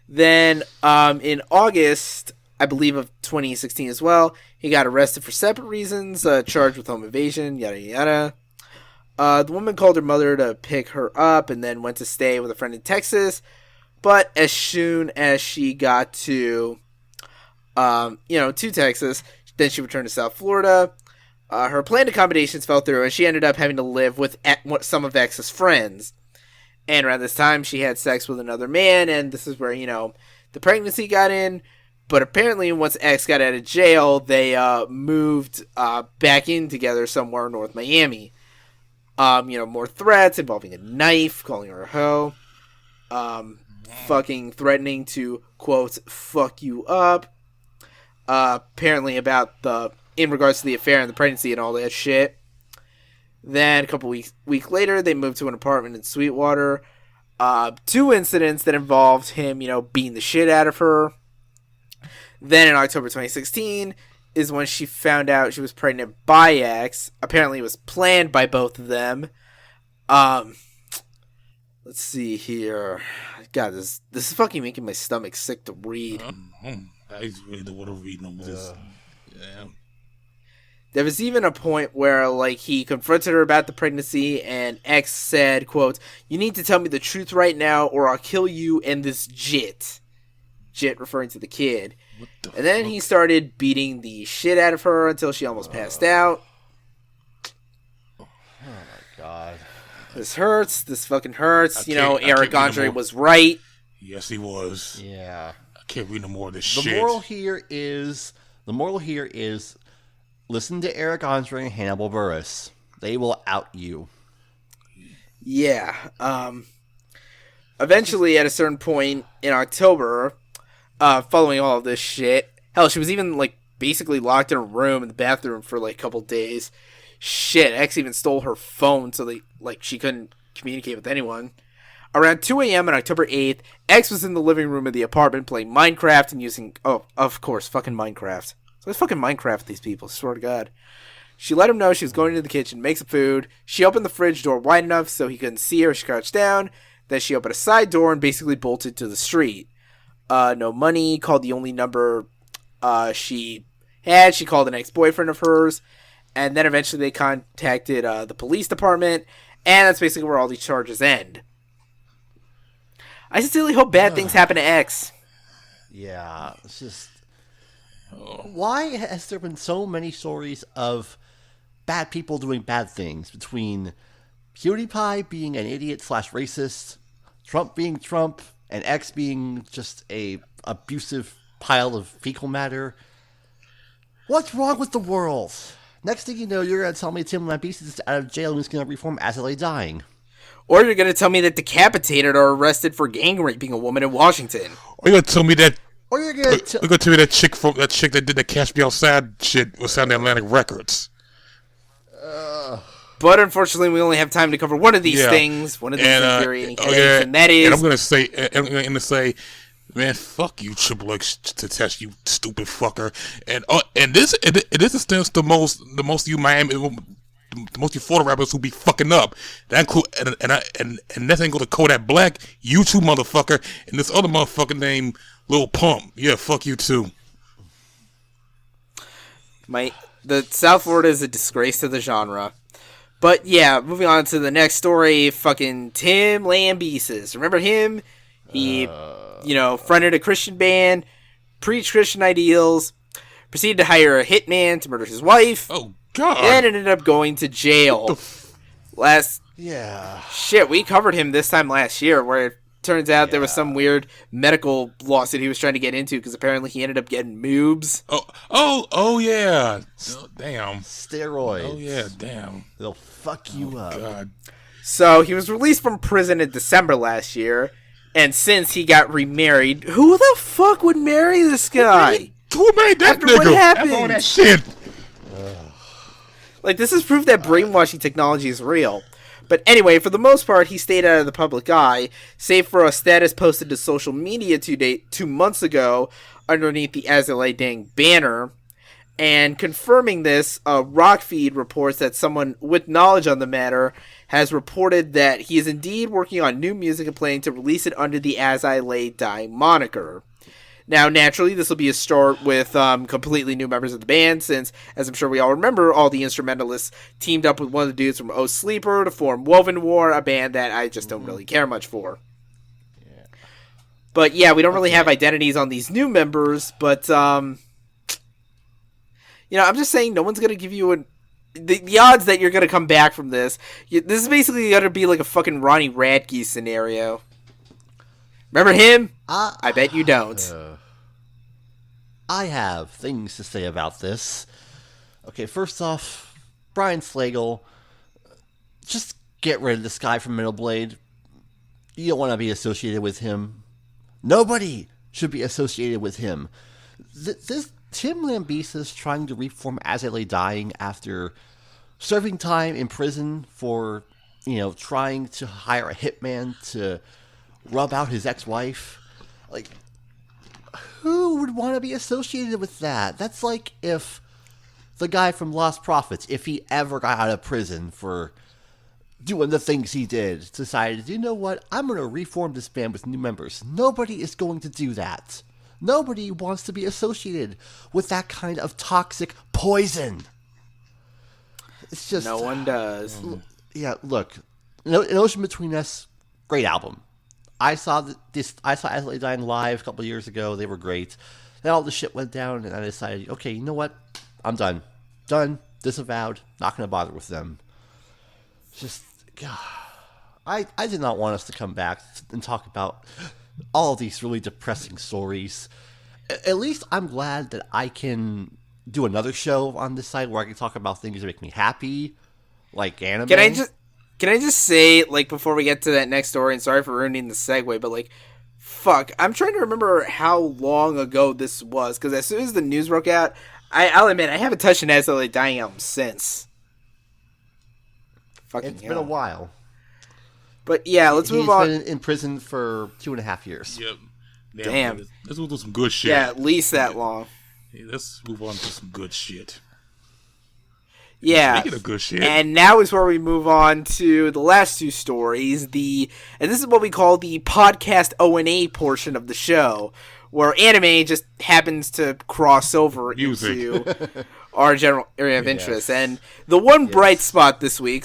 Then, in August, I believe of 2016 as well, he got arrested for separate reasons, charged with home invasion, yada yada. The woman called her mother to pick her up and then went to stay with a friend in Texas. But as soon as she got to Texas, then she returned to South Florida. Her planned accommodations fell through, and she ended up having to live with some of X's friends. And around this time, she had sex with another man, and this is where, the pregnancy got in. But apparently, once X got out of jail, they moved back in together somewhere in North Miami. More threats involving a knife, calling her a hoe, fucking threatening to, quote, fuck you up. Apparently about in regards to the affair and the pregnancy and all that shit. Then, a couple weeks later, they moved to an apartment in Sweetwater. 2 incidents that involved him, beating the shit out of her. Then, in October 2016, is when she found out she was pregnant by X. Apparently, it was planned by both of them. Let's see here. God, this is fucking making my stomach sick to read. I really don't want to read no more. Yeah. There was even a point where, he confronted her about the pregnancy, and X said, quote, "You need to tell me the truth right now, or I'll kill you and this jit." Jit referring to the kid. And then he started beating the shit out of her until she almost passed out. Oh, my God. This hurts. This fucking hurts. Eric Andre was right. Yes, he was. Yeah. I can't read no more of this The shit. moral here is, listen to Eric Andre and Hannibal Buress. They will out you. Yeah. Eventually, at a certain point in October, following all of this shit, hell, she was even, basically locked in a room in the bathroom for, a couple days. Shit, X even stole her phone so she couldn't communicate with anyone. Around 2 a.m. on October 8th, X was in the living room of the apartment playing Minecraft and using, of course, fucking Minecraft. So it's fucking Minecraft with these people, swear to God. She let him know she was going into the kitchen to make some food. She opened the fridge door wide enough so he couldn't see her. She crouched down. Then she opened a side door and basically bolted to the street. No money. Called the only number she had. She called an ex-boyfriend of hers. And then eventually they contacted the police department. And that's basically where all these charges end. I sincerely hope bad things happen to X. Yeah, it's just... Why has there been so many stories of bad people doing bad things between PewDiePie being an idiot / racist, Trump being Trump, and X being just a abusive pile of fecal matter? What's wrong with the world? Next thing you know, you're going to tell me Tim Lambesis is out of jail and he's going to reform as LA Dying. Or you're going to tell me that Decapitated are arrested for gang raping a woman in Washington. Or you're going to tell me that... Or you're going to... You're going to tell me that chick that did the Cash Me Outside shit was signed to Atlantic Records. But unfortunately, we only have time to cover one of these things. One of these infuriating headaches, and that is... And I'm going to say... Man, fuck you, Triple X Tentacion, you stupid fucker. And this extends to the most you Miami, the most you Florida rappers who be fucking up. That include and that's ain't go to Kodak Black, you too, motherfucker, and this other motherfucker named Lil Pump. Yeah, fuck you too. The South Florida is a disgrace to the genre. But yeah, moving on to the next story. Fucking Tim Lambesis. Remember him? He. Fronted a Christian band, preached Christian ideals, proceeded to hire a hitman to murder his wife. Oh, God. And ended up going to jail. Shit, we covered him this time last year, where it turns out there was some weird medical lawsuit he was trying to get into, because apparently he ended up getting moobs. Oh, yeah. Oh, damn. Steroids. Oh, yeah, damn. They'll fuck you up. God. So, he was released from prison in December last year. And since he got remarried, who the fuck would marry this guy? Who made that After nigga? What happened? After all that shit. Like, this is proof that brainwashing technology is real. But anyway, for the most part, he stayed out of the public eye, save for a status posted to social media 2 months ago underneath the As LA Dang banner. And confirming this, Rockfeed reports that someone with knowledge on the matter has reported that he is indeed working on new music and planning to release it under the As I Lay Dying moniker. Now, naturally, this will be a start with completely new members of the band, since, as I'm sure we all remember, all the instrumentalists teamed up with one of the dudes from Oh Sleeper to form Woven War, a band that I just don't really care much for. Yeah. But yeah, we don't really have identities on these new members, but I'm just saying no one's going to give you the odds that you're going to come back from this. This is basically going to be like a fucking Ronnie Radke scenario. Remember him? I bet you don't. I have things to say about this. Okay, first off, Brian Slagle, just get rid of this guy from Middle Blade. You don't want to be associated with him. Nobody should be associated with him. This Tim Lambesis trying to reform As I Lay Dying after serving time in prison for, trying to hire a hitman to rub out his ex-wife. Like, who would want to be associated with that? That's like if the guy from Lost Prophets, if he ever got out of prison for doing the things he did, decided, you know what, I'm going to reform this band with new members. Nobody is going to do that. Nobody wants to be associated with that kind of toxic poison. It's just... No one does. Yeah, look. An Ocean Between Us, great album. I saw As I Lay Dying live a couple of years ago. They were great. Then all the shit went down, and I decided, okay, you know what? I'm done. Done. Disavowed. Not going to bother with them. Just... God. I did not want us to come back and talk about all these really depressing stories. At least I'm glad that I can do another show on this side where I can talk about things that make me happy, like anime. Can I just say, like, before we get to that next story, and sorry for ruining the segue, but, like, fuck, I'm trying to remember how long ago this was, because as soon as the news broke out, I'll admit, I haven't touched an As I Lay Dying album since. It's been a while. But yeah, let's move on. He's been in prison for 2.5 years. Yep. Damn. Let's move to some good shit. Yeah, at least that long. Yeah, let's move on to some good shit. Yeah. Speaking of good shit. And now is where we move on to the last two stories. And this is what we call the podcast O&A portion of the show, where anime just happens to cross over into our general area of interest. And the one bright spot this week,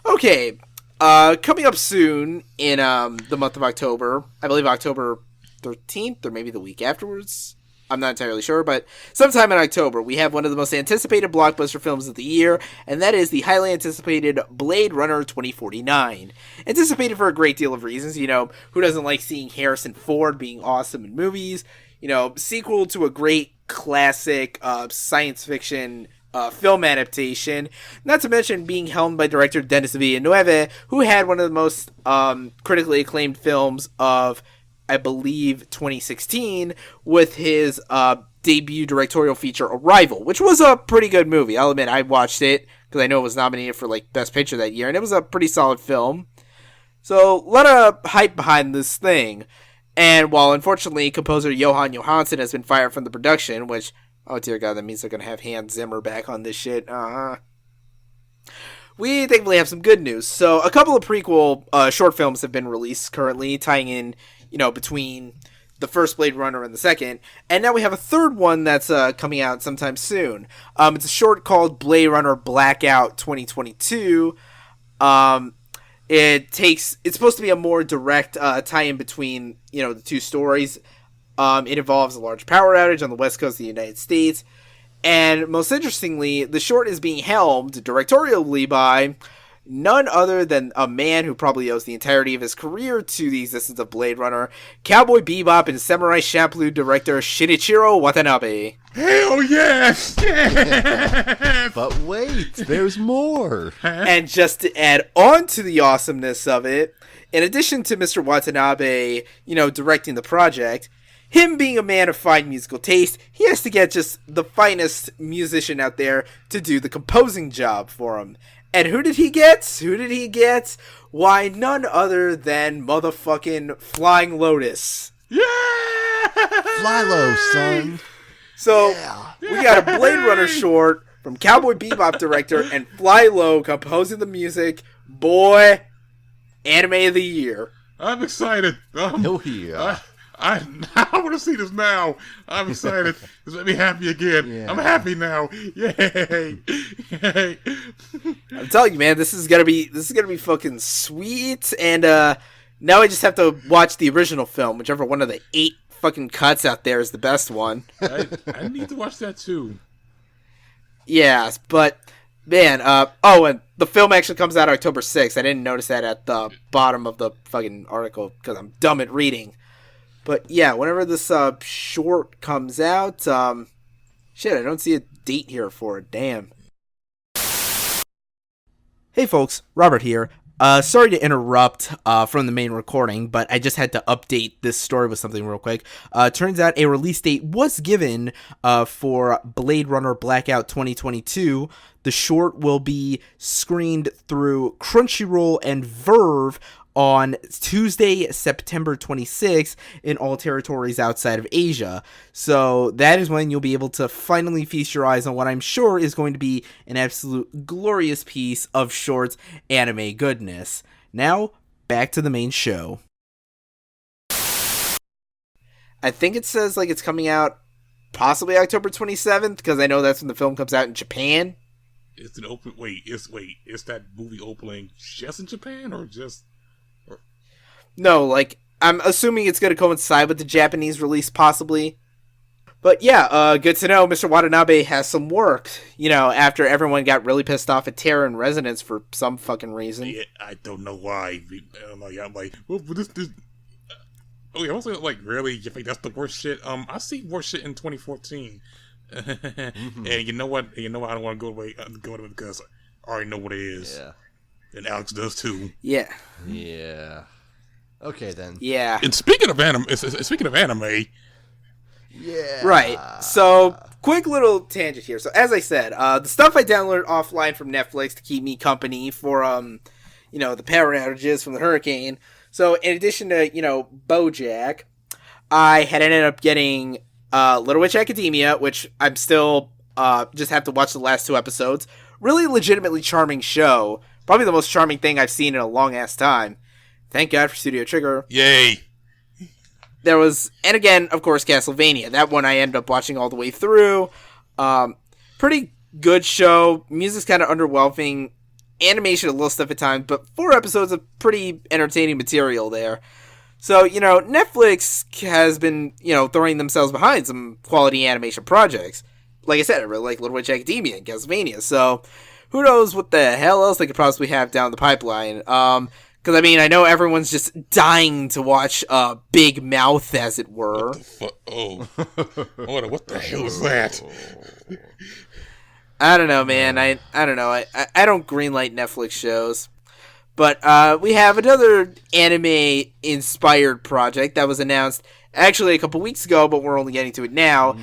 okay, coming up soon in the month of October, I believe October 13th, or maybe the week afterwards. I'm not entirely sure, but sometime in October, we have one of the most anticipated blockbuster films of the year, and that is the highly anticipated Blade Runner 2049. Anticipated for a great deal of reasons, who doesn't like seeing Harrison Ford being awesome in movies, sequel to a great classic science fiction film adaptation. Not to mention being helmed by director Denis Villeneuve, who had one of the most critically acclaimed films of, I believe, 2016 with his debut directorial feature Arrival, which was a pretty good movie. I'll admit I watched it because I know it was nominated for like Best Picture that year, and it was a pretty solid film. So a lot of hype behind this thing. And while unfortunately composer Johan Johansson has been fired from the production, which, oh dear God, that means they're going to have Hans Zimmer back on this shit. We thankfully have some good news. So a couple of prequel short films have been released currently, tying in, between the first Blade Runner and the second. And now we have a third one that's coming out sometime soon. It's a short called Blade Runner Blackout 2022. It's supposed to be a more direct tie-in between, the two stories. It involves a large power outage on the west coast of the United States. And most interestingly, the short is being helmed directorially by none other than a man who probably owes the entirety of his career to the existence of Blade Runner, Cowboy Bebop and Samurai Champloo director Shinichiro Watanabe. Hell yes! But wait, there's more. And just to add on to the awesomeness of it, in addition to Mr. Watanabe, directing the project, him being a man of fine musical taste, he has to get just the finest musician out there to do the composing job for him. And who did he get? Why, none other than motherfucking Flying Lotus. Yeah! Fly low, son. So, we got a Blade Runner short from Cowboy Bebop director and Fly Low composing the music. Boy, anime of the year. I'm excited. Oh, yeah. I want to see this now. I'm excited. This made me happy again. Yeah. I'm happy now. Yay! Yay! I'm telling you, man, this is gonna be fucking sweet. And now I just have to watch the original film, whichever one of the 8 fucking cuts out there is the best one. I need to watch that too. Yeah, but man, and the film actually comes out October 6th. I didn't notice that at the bottom of the fucking article because I'm dumb at reading. But yeah, whenever this short comes out, shit, I don't see a date here for it. Damn. Hey folks, Robert here. Sorry to interrupt from the main recording, but I just had to update this story with something real quick. Turns out a release date was given for Blade Runner Blackout 2022. The short will be screened through Crunchyroll and Verve on Tuesday, September 26th in all territories outside of Asia. So that is when you'll be able to finally feast your eyes on what I'm sure is going to be an absolute glorious piece of short anime goodness. Now, back to the main show. I think it says like it's coming out possibly October 27th because I know that's when the film comes out in Japan. Is that movie opening just in Japan or just... No, like, I'm assuming it's going to coincide with the Japanese release, possibly. But yeah, good to know Mr. Watanabe has some work, after everyone got really pissed off at Terror in Resonance for some fucking reason. Yeah, I don't know why. I'm like, well, this... Oh, yeah, I was like, really? You think that's the worst shit? I see worse shit in 2014. Mm-hmm. And you know what? I don't want to go away because I already know what it is. Yeah. And Alex does too. Yeah. Yeah. Okay then. Yeah. And speaking of anime. Yeah. Right. So, quick little tangent here. So, as I said, the stuff I downloaded offline from Netflix to keep me company for, the power outages from the hurricane. So, in addition to, BoJack, I had ended up getting Little Witch Academia, which I'm still just have to watch the last 2 episodes. Really legitimately charming show. Probably the most charming thing I've seen in a long-ass time. Thank God for Studio Trigger. Yay! There was, and again, of course, Castlevania. That one I ended up watching all the way through. Pretty good show. Music's kind of underwhelming. Animation a little stiff at times, but 4 episodes of pretty entertaining material there. So, Netflix has been, throwing themselves behind some quality animation projects. Like I said, I really like Little Witch Academia and Castlevania, so who knows what the hell else they could possibly have down the pipeline. Because, I know everyone's just dying to watch Big Mouth, as it were. What the fuck? Oh. What the hell is that? I don't know, man. I don't know. I don't greenlight Netflix shows. But we have another anime-inspired project that was announced actually a couple weeks ago, but we're only getting to it now.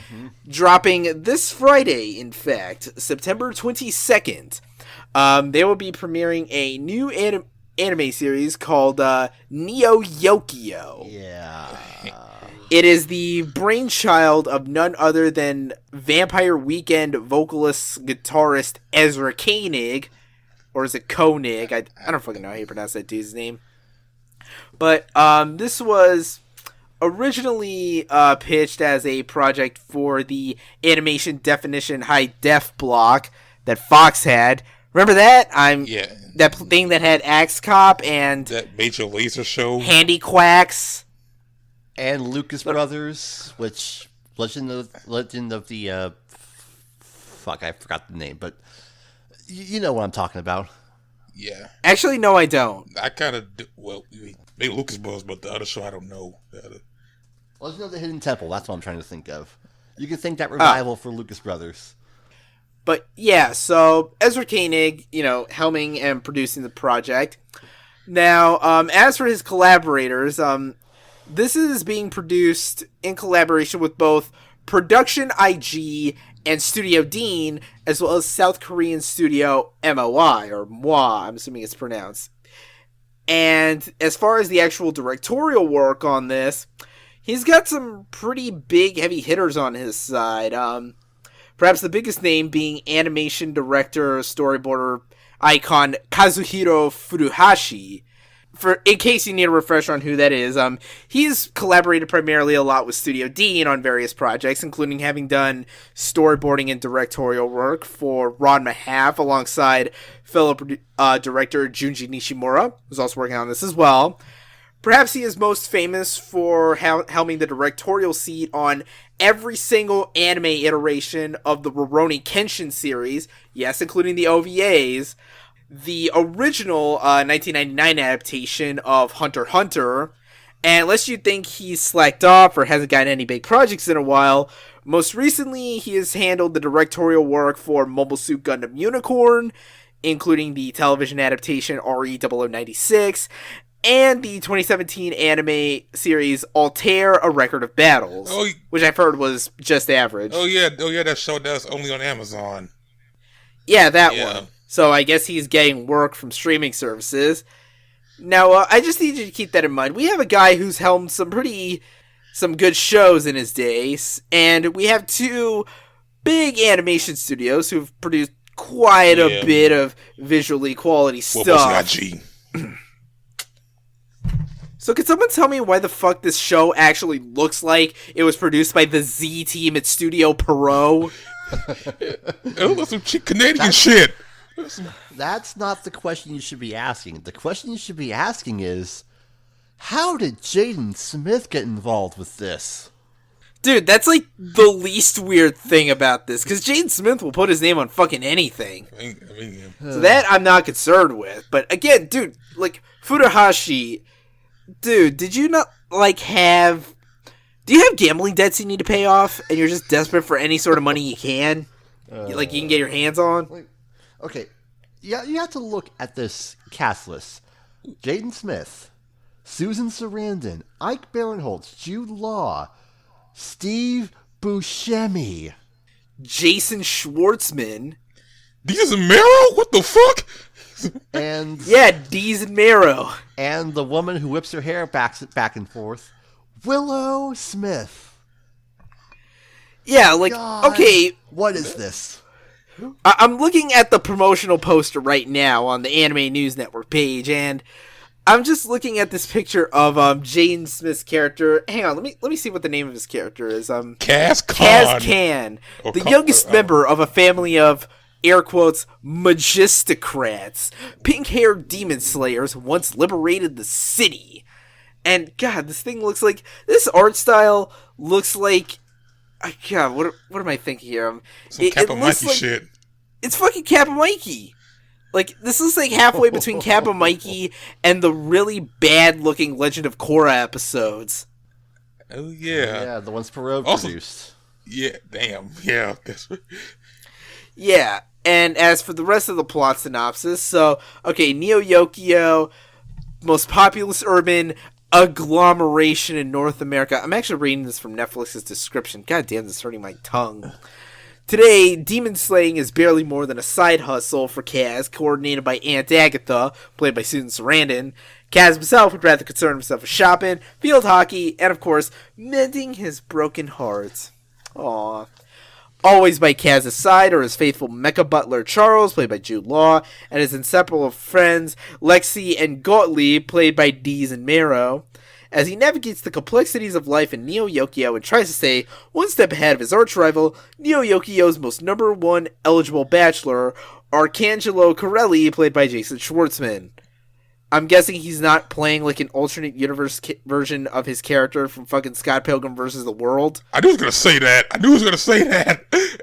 Dropping this Friday, in fact, September 22nd. They will be premiering a new anime series called Neo Yokio. Yeah. It is the brainchild of none other than Vampire Weekend vocalist guitarist Ezra Koenig, or is it Koenig? I don't fucking know how you pronounce that dude's name. But this was originally pitched as a project for the animation definition high def block that Fox had. Remember that? That thing that had Axe Cop and that Major Laser show, Handy Quacks. And Lucas Brothers, which Legend of the fuck, I forgot the name, but you know what I'm talking about. Yeah. Actually, no, I don't. I kind of maybe Lucas Brothers, but the other show I don't know. Legend of the Hidden Temple. That's what I'm trying to think of. You can think that revival for Lucas Brothers. But yeah, so Ezra Koenig, helming and producing the project. Now, as for his collaborators, this is being produced in collaboration with both Production IG and Studio Dean, as well as South Korean studio MOI, or MOI, I'm assuming it's pronounced. And as far as the actual directorial work on this, he's got some pretty big heavy hitters on his side. Perhaps the biggest name being animation director, storyboarder icon Kazuhiro Furuhashi. In case you need a refresher on who that is, he's collaborated primarily a lot with Studio Dean on various projects, including having done storyboarding and directorial work for Ranma Half alongside fellow director Junji Nishimura, who's also working on this as well. Perhaps he is most famous for helming the directorial seat on every single anime iteration of the Rurouni Kenshin series, yes, including the OVAs, the original 1999 adaptation of Hunter x Hunter, and unless you think he's slacked off or hasn't gotten any big projects in a while, most recently he has handled the directorial work for Mobile Suit Gundam Unicorn, including the television adaptation RE0096, and the 2017 anime series Altair, A Record of Battles, which I've heard was just average. Oh yeah, that show that's only on Amazon. Yeah, that one. So I guess he's getting work from streaming services. Now, I just need you to keep that in mind. We have a guy who's helmed some good shows in his days, and we have two big animation studios who've produced quite a bit of visually quality stuff. So can someone tell me why the fuck this show actually looks like it was produced by the Z team at Studio Perot? It was some Canadian shit. That's not the question you should be asking. The question you should be asking is, how did Jaden Smith get involved with this? Dude, that's like the least weird thing about this, because Jaden Smith will put his name on fucking anything. So that I'm not concerned with. But again, dude, like, Furuhashi, dude, did you not, like, do you have gambling debts you need to pay off, and you're just desperate for any sort of money you can? You can get your hands on? Okay, yeah, you have to look at this cast list. Jaden Smith, Susan Sarandon, Ike Barinholtz, Jude Law, Steve Buscemi, Jason Schwartzman, Deez and Marrow? What the fuck? And yeah, Deez and Marrow. And the woman who whips her hair back and forth, Willow Smith. Yeah, like, God, okay. What is this? I'm looking at the promotional poster right now on the Anime News Network page, and I'm just looking at this picture of Jaden Smith's character. Hang on, let me see what the name of his character is. Kaz Khan, the youngest member of a family of, air quotes, magistocrats, pink-haired demon slayers once liberated the city. And God, this thing looks like, this art style looks like, God, what am I thinking here? Some Kappa Mikey like, shit. It's fucking Kappa Mikey. Like, this is like halfway between Kappa Mikey and the really bad-looking Legend of Korra episodes. Oh, yeah. Yeah, the ones Perot also, produced. Yeah, damn. Yeah. Yeah. And as for the rest of the plot synopsis, so, okay, Neo Yokio, most populous urban agglomeration in North America. I'm actually reading this from Netflix's description. God damn, this is hurting my tongue. Today, demon slaying is barely more than a side hustle for Kaz, coordinated by Aunt Agatha, played by Susan Sarandon. Kaz himself would rather concern himself with shopping, field hockey, and of course, mending his broken heart. Aww. Always by Kaz's side are his faithful mecha butler Charles, played by Jude Law, and his inseparable friends Lexi and Gottlieb, played by Deez and Mero. As he navigates the complexities of life in Neo Yokio and tries to stay one step ahead of his arch-rival, Neo Yokio's most number one eligible bachelor, Arcangelo Corelli, played by Jason Schwartzman. I'm guessing he's not playing like an alternate universe version of his character from fucking Scott Pilgrim vs. the World. I knew he was going to say that.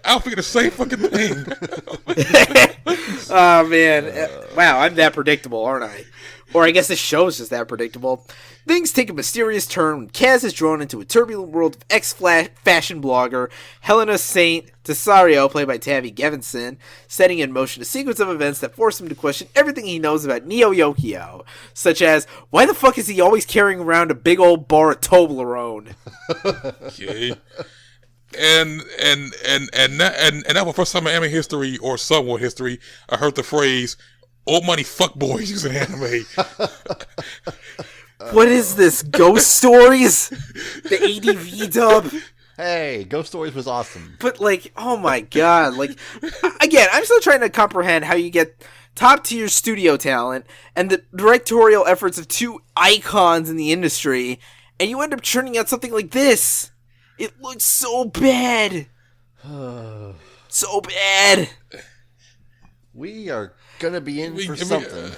I was thinking the same fucking thing. Oh, man. Wow, I'm that predictable, aren't I? Or I guess this show is just that predictable. Things take a mysterious turn when Kaz is drawn into a turbulent world of ex-fashion blogger Helena Saint Desario, played by Tavi Gevinson, setting in motion a sequence of events that force him to question everything he knows about Neo Yokio, such as, why the fuck is he always carrying around a big old bar of Toblerone? Okay. And that was the first time in anime history, or somewhat history, I heard the phrase, old money fuckboys using anime. What is this, Ghost Stories? The ADV dub? Hey, Ghost Stories was awesome. But, like, oh my god, like, again, I'm still trying to comprehend how you get top-tier studio talent and the directorial efforts of two icons in the industry, and you end up churning out something like this. It looks so bad. So bad. We are gonna be in for something.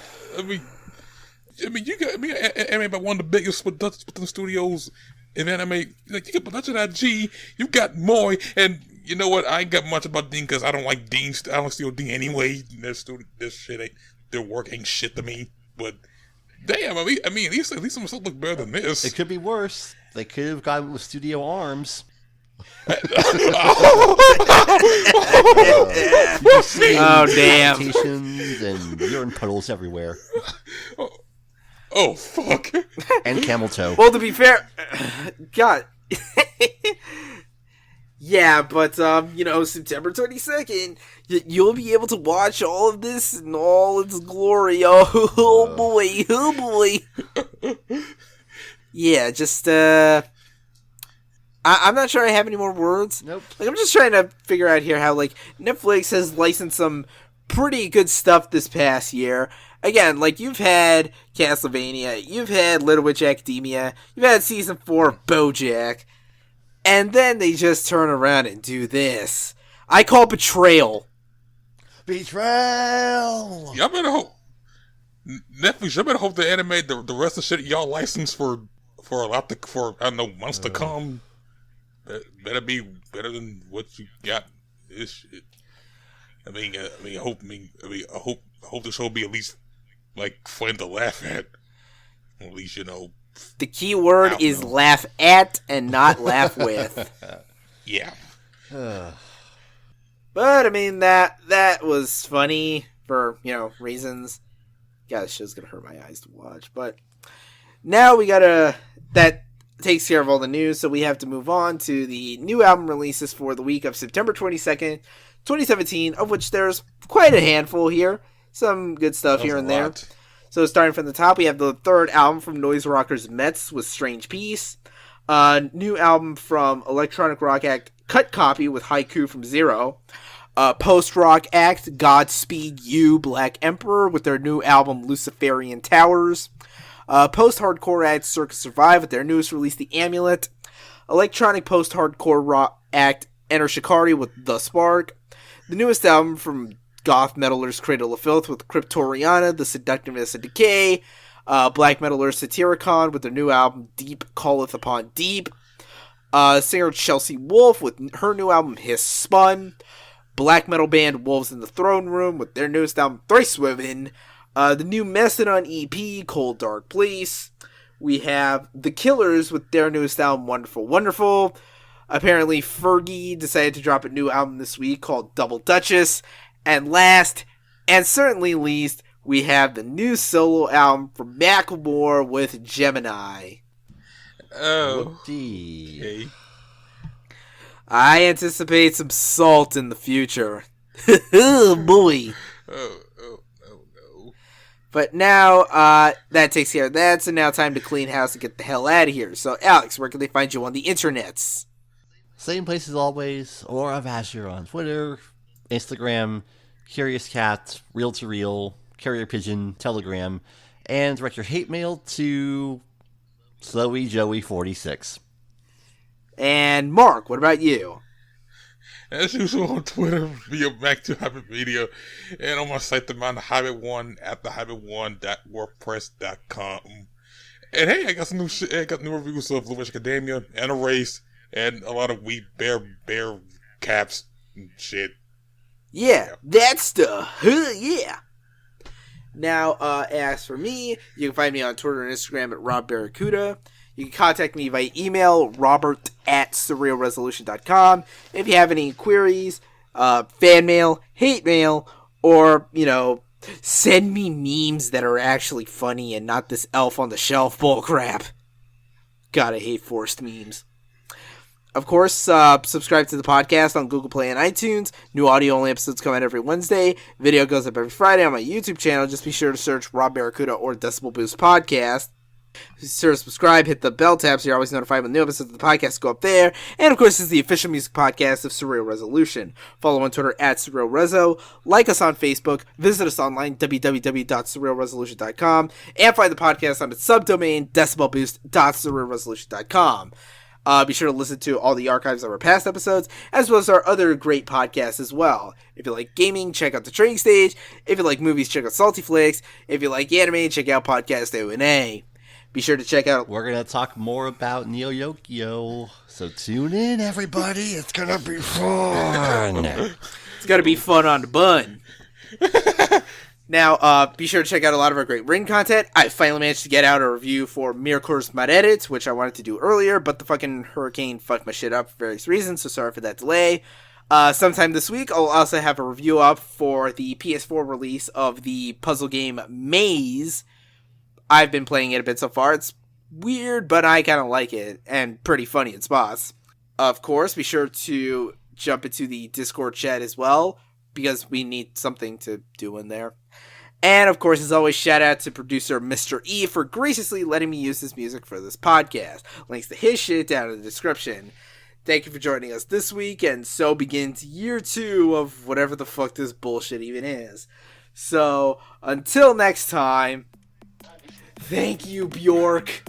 You got anime about one of the biggest production studios in anime. Like, you got production.g, you got Moy, and you know what? I ain't got much about Dean because I don't like Dean. I don't steal Dean anyway. This shit ain't, their work ain't shit to me. But damn, I mean, at least some stuff look better than this. It could be worse. They could have gone with Studio Arms. Oh damn! And urine puddles everywhere. Oh fuck! And camel toe. Well, to be fair, God, yeah, but September 22nd, you'll be able to watch all of this in all its glory. Oh boy, oh boy. Yeah, just I'm not sure I have any more words. Nope. Like, I'm just trying to figure out here how, like, Netflix has licensed some pretty good stuff this past year. Again, like, you've had Castlevania, you've had Little Witch Academia, you've had Season 4 of BoJack, and then they just turn around and do this. I call Betrayal. Betrayal! Y'all better hope. Netflix, y'all better hope they animate the rest of the shit y'all license for months to come. Better be better than what you got. This shit. I hope the show will be at least like fun to laugh at. At least, The key word is laugh at and not laugh with. Yeah. But I mean that was funny for reasons. God, this show's gonna hurt my eyes to watch. But now that takes care of all the news, so we have to move on to the new album releases for the week of September 22nd, 2017, of which there's quite a handful here. Some good stuff here and there. So starting from the top, we have the third album from Noise Rockers Mets with Strange Peace. New album from electronic rock act Cut Copy with Haiku from Zero. Post-rock act Godspeed You Black Emperor with their new album Luciferian Towers. Post-hardcore act Circus Survive with their newest release The Amulet. Electronic post-hardcore rock act Enter Shikari with The Spark. The newest album from goth metalers Cradle of Filth with Cryptoriana, The Seductiveness of Decay. Black metalers Satyricon with their new album Deep Calleth Upon Deep. Singer Chelsea Wolfe with her new album Hiss Spun. Black metal band Wolves in the Throne Room with their newest album Thrice Woven. The new Mastodon EP, Cold Dark Place. We have The Killers with their newest album, Wonderful Wonderful. Apparently, Fergie decided to drop a new album this week called Double Duchess. And last, and certainly least, we have the new solo album from Macklemore with Gemini. Oh. Whoopty. Hey. I anticipate some salt in the future. Oh, boy. Oh, no. But now, that takes care of that, so now time to clean house and get the hell out of here. So, Alex, where can they find you on the internets? Same place as always, or Avasher on Twitter, Instagram, Curious Cat, Real to Real, Carrier Pigeon, Telegram, and direct your hate mail to SlowyJoey46. And Mark, what about you? As usual on Twitter via Back2Habit and on my site, The Mountain Habit One at thehabit1.wordpress.com. And hey, I got some new shit. I got new reviews of Blue Witch Academia and Erase and a lot of wheat bear caps and shit. Yeah, that stuff. Yeah. Now, as for me, you can find me on Twitter and Instagram at RobBarracuda. You can contact me via email, robert@surrealresolution.com. If you have any queries, fan mail, hate mail, or, send me memes that are actually funny and not this elf on the shelf bullcrap. Gotta hate forced memes. Of course, subscribe to the podcast on Google Play and iTunes. New audio-only episodes come out every Wednesday. Video goes up every Friday on my YouTube channel. Just be sure to search Rob Barracuda or Decibel Boost Podcast. Be sure to subscribe, hit the bell tab so you're always notified when new episodes of the podcast go up there. And of course, this is the official music podcast of Surreal Resolution. Follow on Twitter at Surreal Rezo. Like us on Facebook. Visit us online, www.surrealresolution.com. And find the podcast on its subdomain, decibelboost.surrealresolution.com. Be sure to listen to all the archives of our past episodes, as well as our other great podcasts as well. If you like gaming, check out The Training Stage. If you like movies, check out Salty Flakes. If you like anime, check out Podcast O&A. Be sure to check out... We're going to talk more about Neo Yokio, so tune in, everybody. It's going to be fun. It's going to be fun on the bun. Now, be sure to check out a lot of our great written content. I finally managed to get out a review for Miracle's Mud Edits, which I wanted to do earlier, but the fucking hurricane fucked my shit up for various reasons, so sorry for that delay. Sometime this week, I'll also have a review up for the PS4 release of the puzzle game Maze. I've been playing it a bit so far. It's weird, but I kind of like it, and pretty funny in spots. Of course, be sure to jump into the Discord chat as well, because we need something to do in there. And of course, as always, shout out to producer Mr. E for graciously letting me use his music for this podcast. Links to his shit down in the description. Thank you for joining us this week, and so begins year 2 of whatever the fuck this bullshit even is. So, until next time, thank you, Bjork.